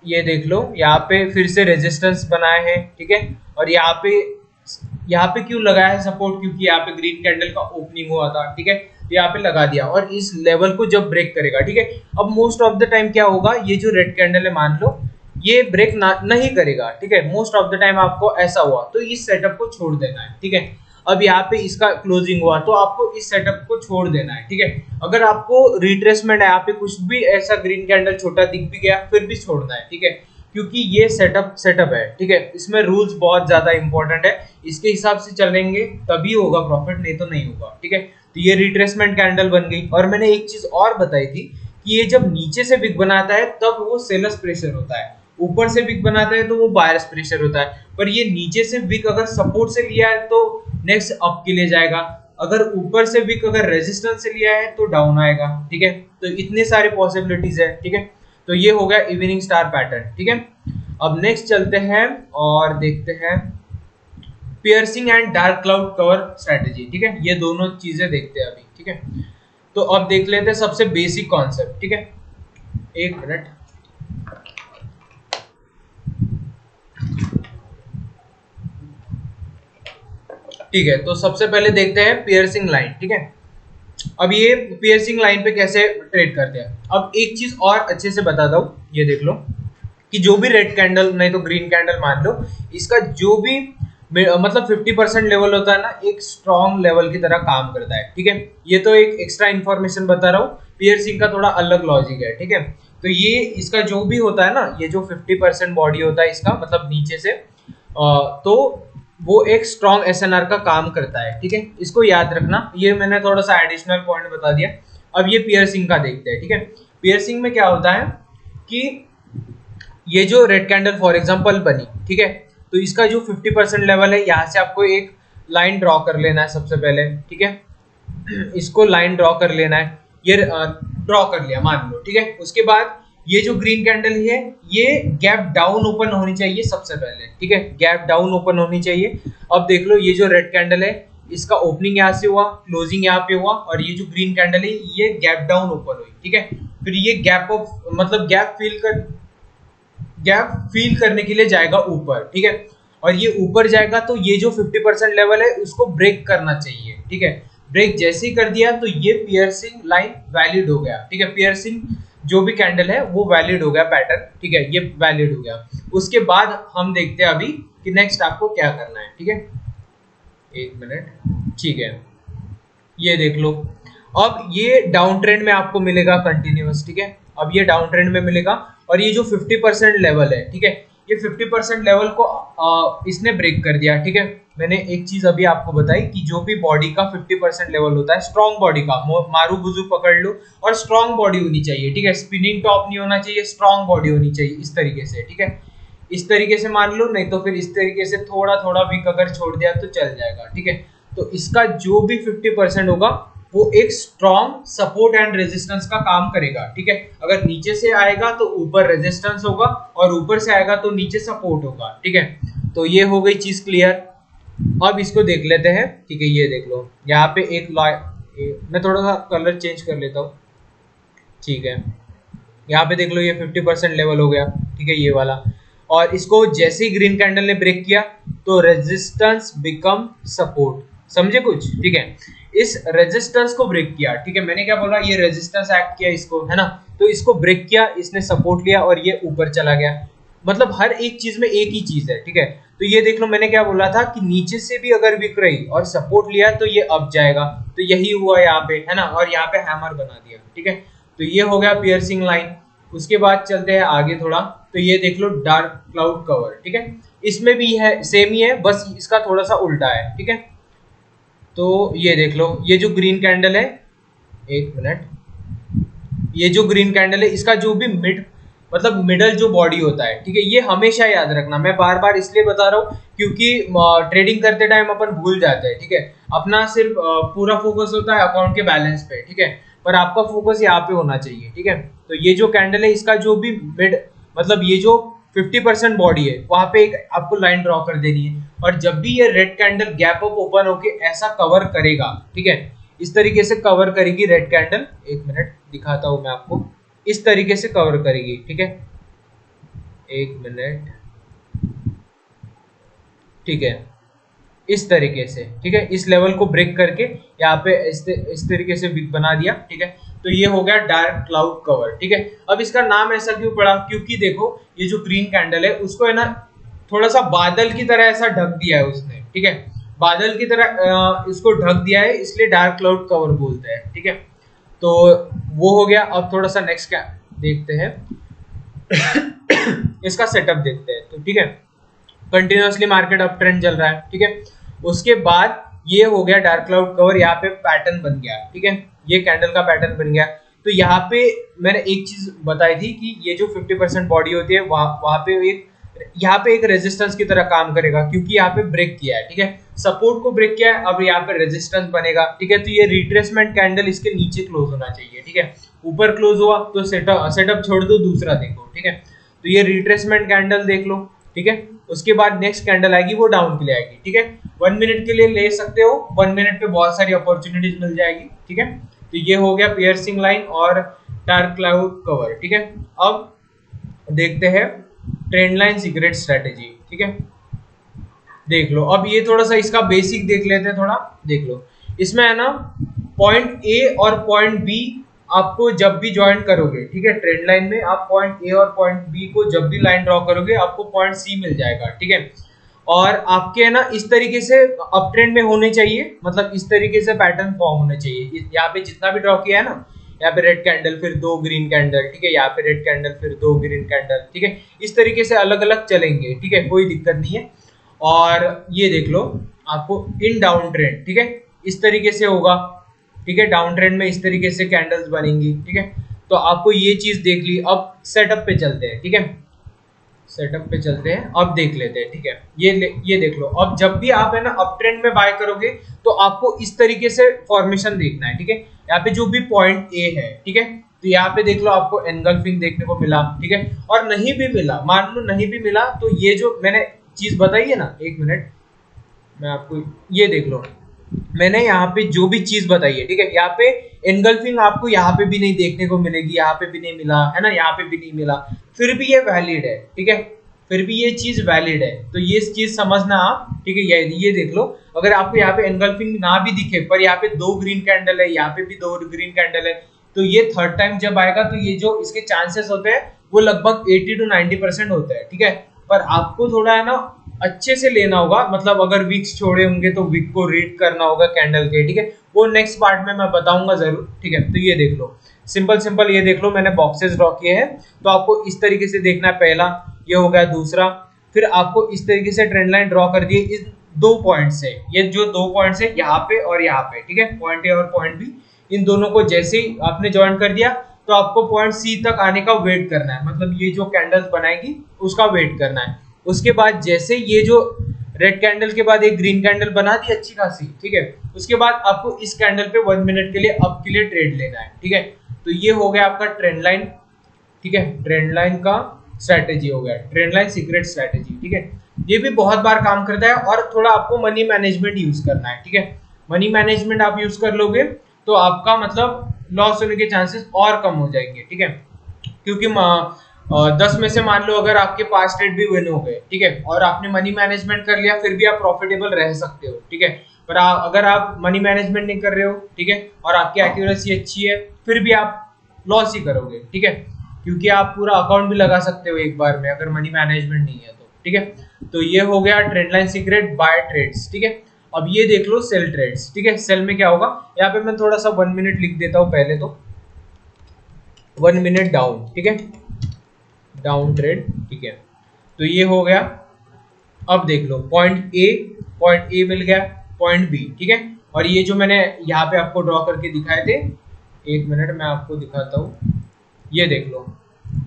ये देख लो, यहाँ पे फिर से रेजिस्टेंस बनाए हैं, ठीक है, और यहाँ पे क्यों लगाया है सपोर्ट? क्योंकि यहाँ पे ग्रीन कैंडल का ओपनिंग हुआ था, ठीक है, तो यहाँ पे लगा दिया और इस लेवल को जब ब्रेक करेगा, ठीक है। अब मोस्ट ऑफ द टाइम क्या होगा, ये जो रेड कैंडल है मान लो ये ब्रेक नहीं करेगा, ठीक है, मोस्ट ऑफ द टाइम आपको ऐसा हुआ तो इस सेटअप को छोड़ देना है, ठीक है। अब यहाँ पे इसका क्लोजिंग हुआ तो आपको इस सेटअप को छोड़ देना है, ठीक है। अगर आपको रिट्रेसमेंट है, यहाँ पे कुछ भी ऐसा ग्रीन कैंडल छोटा दिख भी गया फिर भी छोड़ना है, ठीक है, क्योंकि ये सेटअप है, ठीक है। इसमें रूल्स बहुत ज्यादा इंपॉर्टेंट है, इसके हिसाब से चलेंगे तभी होगा प्रॉफिट, नहीं तो नहीं होगा, ठीक है। तो ये रिट्रेसमेंट कैंडल बन गई। और मैंने एक चीज और बताई थी कि ये जब नीचे से विक बनाता है तब वो सेलर्स प्रेशर होता है, ऊपर से विक बनाता है तो वो बायर्स प्रेशर होता है। पर ये नीचे से विक अगर सपोर्ट से लिया है तो नेक्स्ट अप के लिए जाएगा, अगर ऊपर से विक अगर रेजिस्टेंस से लिया है तो डाउन आएगा, ठीक है। तो इतने सारे पॉसिबिलिटीज है, ठीक है। तो ये हो गया इवनिंग स्टार पैटर्न, ठीक है। अब नेक्स्ट चलते हैं और देखते हैं piercing and dark cloud cover strategy, ठीक है। ये दोनों चीजें देखते हैं अभी, ठीक है। तो अब देख लेते हैं सबसे बेसिक कॉन्सेप्ट, ठीक है। एक मिनट, ठीक है। तो सबसे पहले देखते हैं पियर्सिंग लाइन, ठीक है। अब ये पियर्सिंग लाइन पे कैसे ट्रेड करते हैं। अब एक चीज और अच्छे से बताता हूँ, ये देख लो कि जो भी रेड कैंडल नहीं तो ग्रीन कैंडल मान लो, इसका जो भी मतलब 50% लेवल होता है ना, एक स्ट्रॉन्ग लेवल की तरह काम करता है, ठीक है। ये तो एक एक्स्ट्रा इन्फॉर्मेशन बता रहा हूँ, पियर्सिंग का थोड़ा अलग लॉजिक है, ठीक है। तो ये इसका जो भी होता है ना, ये जो 50% बॉडी होता है इसका, मतलब नीचे से तो वो एक स्ट्रॉन्ग एसएनआर का काम करता है, ठीक है। इसको याद रखना, ये मैंने थोड़ा सा एडिशनल पॉइंट बता दिया। अब ये पियर्सिंग का देखते हैं, ठीक है। पियर्सिंग में क्या होता है कि ये जो रेड कैंडल फॉर एग्जांपल बनी, ठीक है, तो इसका जो 50% लेवल है, यहाँ से आपको एक लाइन ड्रॉ कर लेना है सबसे पहले, ठीक है। इसको लाइन ड्रॉ कर लेना है, ये ड्रॉ कर लिया मान लो, ठीक है। उसके बाद ये जो ग्रीन कैंडल है ये गैप डाउन ओपन होनी चाहिए सबसे पहले, ठीक है, गैप डाउन ओपन होनी चाहिए। अब देख लो ये जो रेड कैंडल है इसका ओपनिंग यहाँ से हुआ, क्लोजिंग यहाँ पे हुआ, और ये जो ग्रीन कैंडल है ये गैप डाउन ओपन हुई, ठीक है। फिर ये गैप फिल करने के लिए जाएगा ऊपर, ठीक है, और ये ऊपर जाएगा तो ये जो 50% लेवल है उसको ब्रेक करना चाहिए, ठीक है। ब्रेक जैसे ही कर दिया तो ये पियर्सिंग लाइन वैलिड हो गया, ठीक है। पियर्सिंग जो भी कैंडल है वो वैलिड हो गया पैटर्न, ठीक है, ये वैलिड हो गया। उसके बाद हम देखते हैं अभी कि नेक्स्ट आपको क्या करना है, ठीक है। एक मिनट, ठीक है, ये देख लो। अब ये डाउन ट्रेंड में आपको मिलेगा कंटिन्यूअस, ठीक है। अब ये डाउन ट्रेंड में मिलेगा और ये जो 50% लेवल है, ठीक है, ये 50% लेवल को इसने ब्रेक कर दिया, ठीक है। मैंने एक चीज अभी आपको बताई कि जो भी बॉडी का 50% लेवल होता है, स्ट्रॉन्ग बॉडी का, मारू बुजू पकड़ लो, और स्ट्रॉन्ग बॉडी होनी चाहिए, ठीक है। स्पिनिंग टॉप नहीं होना चाहिए, स्ट्रॉन्ग बॉडी होनी चाहिए, इस तरीके से, ठीक है। इस तरीके से मान लो, नहीं तो फिर इस तरीके से थोड़ा थोड़ा वीक अगर छोड़ दिया तो चल जाएगा, ठीक है। तो इसका जो भी 50% होगा वो एक स्ट्रॉन्ग सपोर्ट एंड रेजिस्टेंस का काम करेगा, ठीक है। अगर नीचे से आएगा तो ऊपर रेजिस्टेंस होगा और ऊपर से आएगा तो नीचे सपोर्ट होगा, ठीक है। तो ये हो गई चीज क्लियर। अब इसको देख लेते हैं, ठीक है। ये देख लो यहाँ पे एक मैं थोड़ा सा कलर चेंज कर लेता हूँ, ठीक है। यहाँ पे देख लो ये 50% लेवल हो गया, ठीक है, ये वाला। और इसको जैसे ही ग्रीन कैंडल ने ब्रेक किया तो रेजिस्टेंस बिकम सपोर्ट, समझे कुछ, ठीक है। इस रेजिस्टेंस को ब्रेक किया, ठीक है। मैंने क्या बोला, ये रेजिस्टेंस एक्ट किया इसको, है ना, तो इसको ब्रेक किया, इसने सपोर्ट लिया और ये ऊपर चला गया। मतलब हर एक चीज में एक ही चीज है, ठीक है। तो ये देख लो, मैंने क्या बोला था कि नीचे से भी अगर विक रही और सपोर्ट लिया तो ये अप जाएगा, तो यही हुआ यहाँ पे, है ना, और यहाँ पे हैमर बना दिया, ठीक है। तो ये हो गया पियर्सिंग लाइन। उसके बाद चलते हैं आगे थोड़ा, तो ये देख लो डार्क क्लाउड कवर, ठीक है। इसमें भी है, सेम ही है, बस इसका थोड़ा सा उल्टा है, ठीक है। तो ये देख लो, ये जो ग्रीन कैंडल है, एक मिनट, ये जो ग्रीन कैंडल है इसका जो भी मतलब मिडल जो बॉडी होता है, ठीक है, ये हमेशा याद रखना। मैं बार बार इसलिए बता रहा हूँ क्योंकि ट्रेडिंग करते टाइम अपन भूल जाते हैं, ठीक है। अपना सिर्फ पूरा फोकस होता है अकाउंट के बैलेंस पे, ठीक है, पर आपका फोकस यहाँ पे होना चाहिए, ठीक है। तो ये जो कैंडल है इसका जो भी मतलब ये जो 50% बॉडी है वहां पे एक आपको लाइन ड्रॉ कर देनी है, और जब भी ये red candle gap up open होके ऐसा कवर करेगा, ठीक है, इस तरीके से कवर करेगी रेड कैंडल, एक मिनट दिखाता हूं मैं आपको, इस तरीके से कवर करेगी, ठीक है, एक मिनट, ठीक है, इस तरीके से, ठीक है, इस लेवल को ब्रेक करके यहाँ पे इस तरीके से विक बना दिया, ठीक है। तो ये हो गया डार्क क्लाउड कवर, ठीक है। अब इसका नाम ऐसा क्यों पड़ा, क्योंकि देखो ये जो ग्रीन कैंडल है उसको है ना थोड़ा सा बादल की तरह ऐसा ढक दिया है उसने, ठीक है, बादल की तरह इसको ढक दिया है, इसलिए डार्क क्लाउड कवर बोलते हैं, ठीक है। तो वो हो गया। अब थोड़ा सा नेक्स्ट क्या देखते हैं इसका सेटअप देखते हैं, तो ठीक है, कंटिन्यूअसली मार्केट अप ट्रेंड चल रहा है, ठीक है। उसके बाद ये हो गया डार्क क्लाउड कवर, यहाँ पे पैटर्न बन गया, ठीक है, ये कैंडल का पैटर्न बन गया। तो यहाँ पे मैंने एक चीज बताई थी कि ये जो 50% बॉडी होती है वहां पे यहाँ पे एक रेजिस्टेंस की तरह काम करेगा, क्योंकि यहाँ पे ब्रेक किया है, ठीक है, सपोर्ट को ब्रेक किया है, अब यहाँ पे रेजिस्टेंस बनेगा, ठीक है। तो ये रिट्रेसमेंट कैंडल इसके नीचे क्लोज होना चाहिए, ठीक है, ऊपर क्लोज हुआ तो सेटअप छोड़ दो, दूसरा देखो, ठीक है। तो ये रिट्रेसमेंट कैंडल देख लो, ठीक है। उसके बाद नेक्स्ट कैंडल आएगी वो डाउन के लिए आएगी, ठीक है, 1 मिनट के लिए ले सकते हो, 1 मिनट पे बहुत सारी अपॉर्चुनिटीज मिल जाएगी, ठीक है। तो ये हो गया पियर्सिंग लाइन और डार्क क्लाउड कवर, ठीक है। अब देखते हैं ट्रेंड लाइन सीक्रेट स्ट्रेटेजी, ठीक है, देख लो। अब ये थोड़ा सा इसका बेसिक देख लेते हैं, थोड़ा देख लो। इसमें है ना पॉइंट ए और पॉइंट बी आपको जब भी ज्वाइन करोगे, ठीक है, ट्रेंड लाइन में आप पॉइंट ए और पॉइंट बी को जब भी लाइन ड्रॉ करोगे आपको पॉइंट सी मिल जाएगा, ठीक है। और आपके है ना इस तरीके से अप ट्रेंड में होने चाहिए, मतलब इस तरीके से पैटर्न फॉर्म होने चाहिए। यहाँ पे जितना भी ड्रॉ किया है ना, यहाँ पे रेड कैंडल फिर 2 ग्रीन कैंडल, ठीक है, यहाँ पे रेड कैंडल फिर 2 ग्रीन कैंडल, ठीक है, इस तरीके से अलग अलग चलेंगे, ठीक है, कोई दिक्कत नहीं है। और ये देख लो आपको इन डाउन ट्रेंड, ठीक है, इस तरीके से होगा, ठीक है, डाउन ट्रेंड में इस तरीके से कैंडल्स बनेंगी, ठीक है। तो आपको ये चीज देख ली। अब सेटअप पे चलते हैं, ठीक है, सेटअप पे चलते हैं, अब देख लेते हैं, ठीक है। ये देख लो, अब जब भी आप है ना अप ट्रेंड में बाय करोगे तो आपको इस तरीके से फॉर्मेशन देखना है, ठीक है। यहाँ पे जो भी पॉइंट ए है, ठीक है, तो यहाँ पे देख लो आपको एनगल्फिंग देखने को मिला, ठीक है, और नहीं भी मिला, मान लो नहीं भी मिला, तो ये जो मैंने चीज बताई है ना, एक मिनट मैं आपको, ये देख लो मैंने यहाँ पे जो भी चीज बताई है, ठीक है, यहाँ पे एनगल्फिंग आपको यहाँ पे भी नहीं देखने को मिलेगी, यहाँ पे भी नहीं मिला, है ना, यहाँ पे भी नहीं मिला, फिर भी ये वैलिड है, ठीक है, फिर भी ये चीज वैलिड है। तो ये चीज समझना आप, ठीक है। ये देख लो, अगर आपको यहाँ पे एनगल्फिंग ना भी दिखे पर यहाँ पे 2 ग्रीन कैंडल है, यहाँ पे भी 2 ग्रीन कैंडल है, तो ये थर्ड टाइम जब आएगा तो ये जो इसके चांसेस होते हैं वो लगभग 80 to 90% होते हैं, ठीक है। पर आपको थोड़ा है ना अच्छे से लेना होगा, मतलब अगर विक्स छोड़े होंगे तो विक को रीड करना होगा कैंडल के, ठीक है, वो नेक्स्ट पार्ट में मैं बताऊंगा जरूर, ठीक है। तो ये देख लो, सिंपल ये देख लो, मैंने बॉक्सेस ड्रॉ किए हैं, तो आपको इस तरीके से देखना है, पहला ये हो गया, दूसरा, फिर आपको इस तरीके से ट्रेंड लाइन ड्रॉ कर दिए इस 2 पॉइंट से, ये जो 2 पॉइंट्स है यहाँ पे और यहाँ पे, ठीक है, पॉइंट ए और पॉइंट बी, इन दोनों को जैसे ही आपने ज्वाइन कर दिया तो आपको पॉइंट सी तक आने का वेट करना है, मतलब ये जो कैंडल्स बनाएगी उसका वेट करना है। उसके बाद जैसे ये जो रेड कैंडल के बाद एक ग्रीन कैंडल बना दी अच्छी खासी, ठीक है, उसके बाद आपको इस कैंडल पे 1 मिनट के लिए अप के लिए ट्रेड लेना है, ठीक है। तो ये हो गया आपका ट्रेंड लाइन, ठीक है, ट्रेंड लाइन का स्ट्रेटेजी हो गया, ट्रेंड लाइन सीक्रेट स्ट्रेटेजी, ठीक है। ये भी बहुत बार काम करता है, और थोड़ा आपको मनी मैनेजमेंट यूज करना है, ठीक है। मनी मैनेजमेंट आप यूज कर लोगे तो आपका मतलब लॉस होने के चांसेस और कम हो जाएंगे, ठीक है, क्योंकि 10 में से मान लो अगर आपके पास ट्रेड भी विन हो गए, ठीक है, और आपने मनी मैनेजमेंट कर लिया, फिर भी आप प्रॉफिटेबल रह सकते हो, ठीक है। पर अगर आप मनी मैनेजमेंट नहीं कर रहे हो, ठीक है, और आपकी एक्यूरेसी अच्छी है, फिर भी आप लॉस ही करोगे, ठीक है, क्योंकि आप पूरा अकाउंट भी लगा सकते हो एक बार में अगर मनी मैनेजमेंट नहीं है तो, ठीक है। तो ये हो गया trend line secret by trades, ठीक है। अब ये देख लो सेल ट्रेड्स, ठीक है। सेल में क्या होगा, यहाँ पे मैं थोड़ा सा 1 मिनट लिख देता हूँ पहले, तो 1 मिनट डाउन, ठीक है, डाउन ट्रेड, ठीक है। तो ये हो गया। अब देख लो पॉइंट ए मिल गया, पॉइंट बी, ठीक है। और ये जो मैंने यहाँ पे आपको ड्रॉ करके दिखाए थे, 1 मिनट मैं आपको दिखाता हूँ, ये देख लो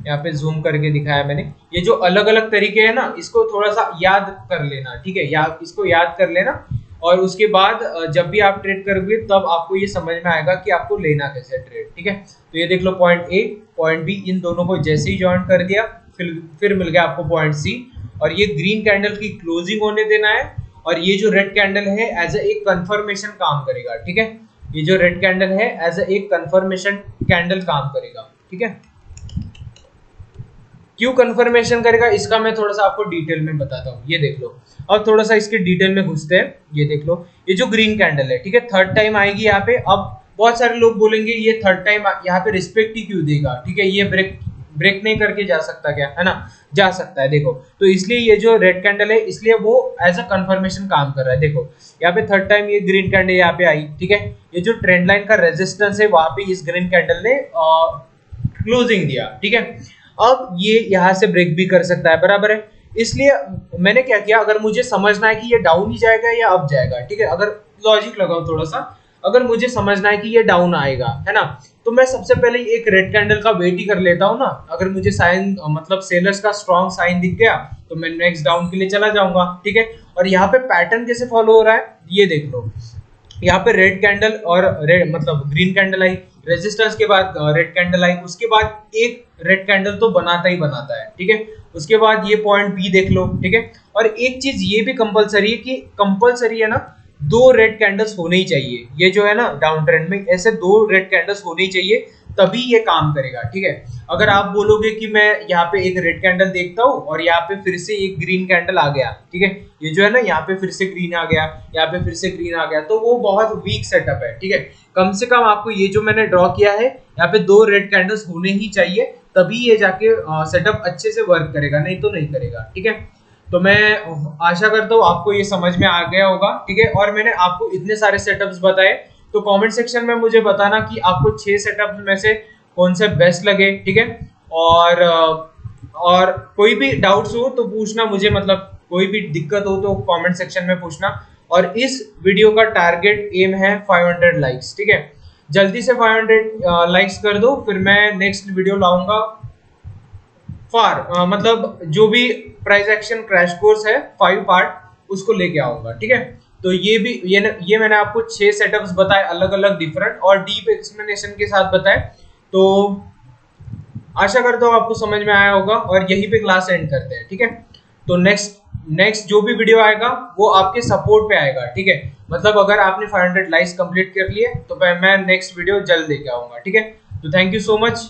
यहाँ पे जूम करके दिखाया मैंने। ये जो अलग अलग तरीके हैं ना, इसको थोड़ा सा याद कर लेना, ठीक है, या इसको याद कर लेना। और उसके बाद जब भी आप ट्रेड करोगे तब आपको ये समझ में आएगा कि आपको लेना कैसे ट्रेड, ठीक है। तो ये देख लो पॉइंट ए पॉइंट बी, इन दोनों को जैसे ही ज्वाइन कर दिया, फिर मिल गया आपको पॉइंट सी। और ये ग्रीन कैंडल की क्लोजिंग होने देना है, और ये जो रेड कैंडल है एज एक कंफर्मेशन काम करेगा, ठीक है। ये जो रेड कैंडल है एज एक कंफर्मेशन कैंडल काम करेगा, ठीक है। क्यों कंफर्मेशन करेगा इसका मैं थोड़ा सा आपको डिटेल में बताता हूँ। ये देख लो, अब थोड़ा सा इसके डिटेल में घुसते हैं। ये देख लो, ये जो ग्रीन कैंडल है, ठीक है, थर्ड टाइम आएगी यहाँ पे। अब बहुत सारे लोग बोलेंगे ये थर्ड टाइम यहाँ पे रिस्पेक्ट ही क्यों देगा, ठीक है, ये ब्रेक नहीं करके जा सकता क्या, है ना, जा सकता है। देखो, तो इसलिए ये जो रेड कैंडल है, इसलिए वो एज अ कंफर्मेशन काम कर रहा है। देखो यहाँ पे थर्ड टाइम ये ग्रीन कैंडल यहाँ पे आई, ठीक है। ये जो ट्रेंड लाइन का रेजिस्टेंस है वहां पे इस ग्रीन कैंडल ने क्लोजिंग दिया, ठीक है। अब ये यहाँ से ब्रेक भी कर सकता है, बराबर है। इसलिए मैंने क्या किया, अगर मुझे समझना है कि ये डाउन ही जाएगा या अप जाएगा, ठीक है, अगर लॉजिक लगाओ थोड़ा सा, अगर मुझे समझना है कि ये डाउन आएगा, है ना, तो मैं सबसे पहले एक रेड कैंडल का वेट ही कर लेता हूँ ना। अगर मुझे साइन मतलब सेलर्स का स्ट्रॉन्ग साइन दिख गया तो मैं नेक्स्ट डाउन के लिए चला जाऊंगा, ठीक है। और यहाँ पे पैटर्न कैसे फॉलो हो रहा है ये देख लो, यहाँ पे रेड कैंडल और रेड मतलब ग्रीन कैंडल आई, रेजिस्टेंस के बाद रेड कैंडल आई, उसके बाद एक रेड कैंडल तो बनाता ही बनाता है, ठीक है। उसके बाद ये पॉइंट बी देख लो, ठीक है। और एक चीज ये भी कंपलसरी है कि कंपलसरी है ना, 2 रेड कैंडल्स होने ही चाहिए। ये जो है ना डाउन ट्रेंड में ऐसे 2 रेड कैंडल्स होने ही चाहिए, तभी ये काम करेगा, ठीक है। अगर आप बोलोगे कि मैं यहाँ पे एक रेड कैंडल देखता हूँ और यहाँ पे फिर से एक ग्रीन कैंडल आ गया, ठीक है, ये जो है ना यहाँ पे फिर से ग्रीन आ गया, यहाँ पे फिर से ग्रीन आ गया, तो वो बहुत वीक सेटअप है, ठीक है। कम से कम आपको ये जो मैंने ड्रॉ किया है, यहाँ पे 2 रेड कैंडल्स होने ही चाहिए, तभी ये जाके सेटअप अच्छे से वर्क करेगा, नहीं तो नहीं करेगा, ठीक है। तो मैं आशा करता हूँ आपको ये समझ में आ गया होगा, ठीक है। और मैंने आपको इतने सारे सेटअप्स बताए, तो कमेंट सेक्शन में मुझे बताना कि आपको 6 सेटअप्स में से कौन से बेस्ट लगे, ठीक है। और कोई भी डाउट्स हो तो पूछना मुझे, मतलब कोई भी दिक्कत हो तो कमेंट सेक्शन में पूछना। और इस वीडियो का टारगेट एम है 500 लाइक्स, ठीक है। जल्दी से 500 लाइक्स कर दो, फिर मैं नेक्स्ट वीडियो लाऊंगा मतलब जो भी प्राइस एक्शन क्रैश कोर्स है 5 पार्ट उसको लेके आऊंगा, ठीक है। तो ये मैंने आपको 6 सेटअप्स बताए, अलग अलग डिफरेंट और डीप एक्सप्लेनेशन के साथ बताए। तो आशा करता हूँ आपको समझ में आया होगा, और यहीं पे क्लास एंड करते हैं, ठीक है। तो नेक्स्ट जो भी वीडियो आएगा वो आपके सपोर्ट पे आएगा, ठीक है। मतलब अगर आपने 500 लाइक्स कंप्लीट कर लिए तो मैं नेक्स्ट वीडियो जल्द लेके आऊंगा, ठीक है। तो थैंक यू सो मच,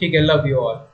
ठीक है, लव यू ऑल।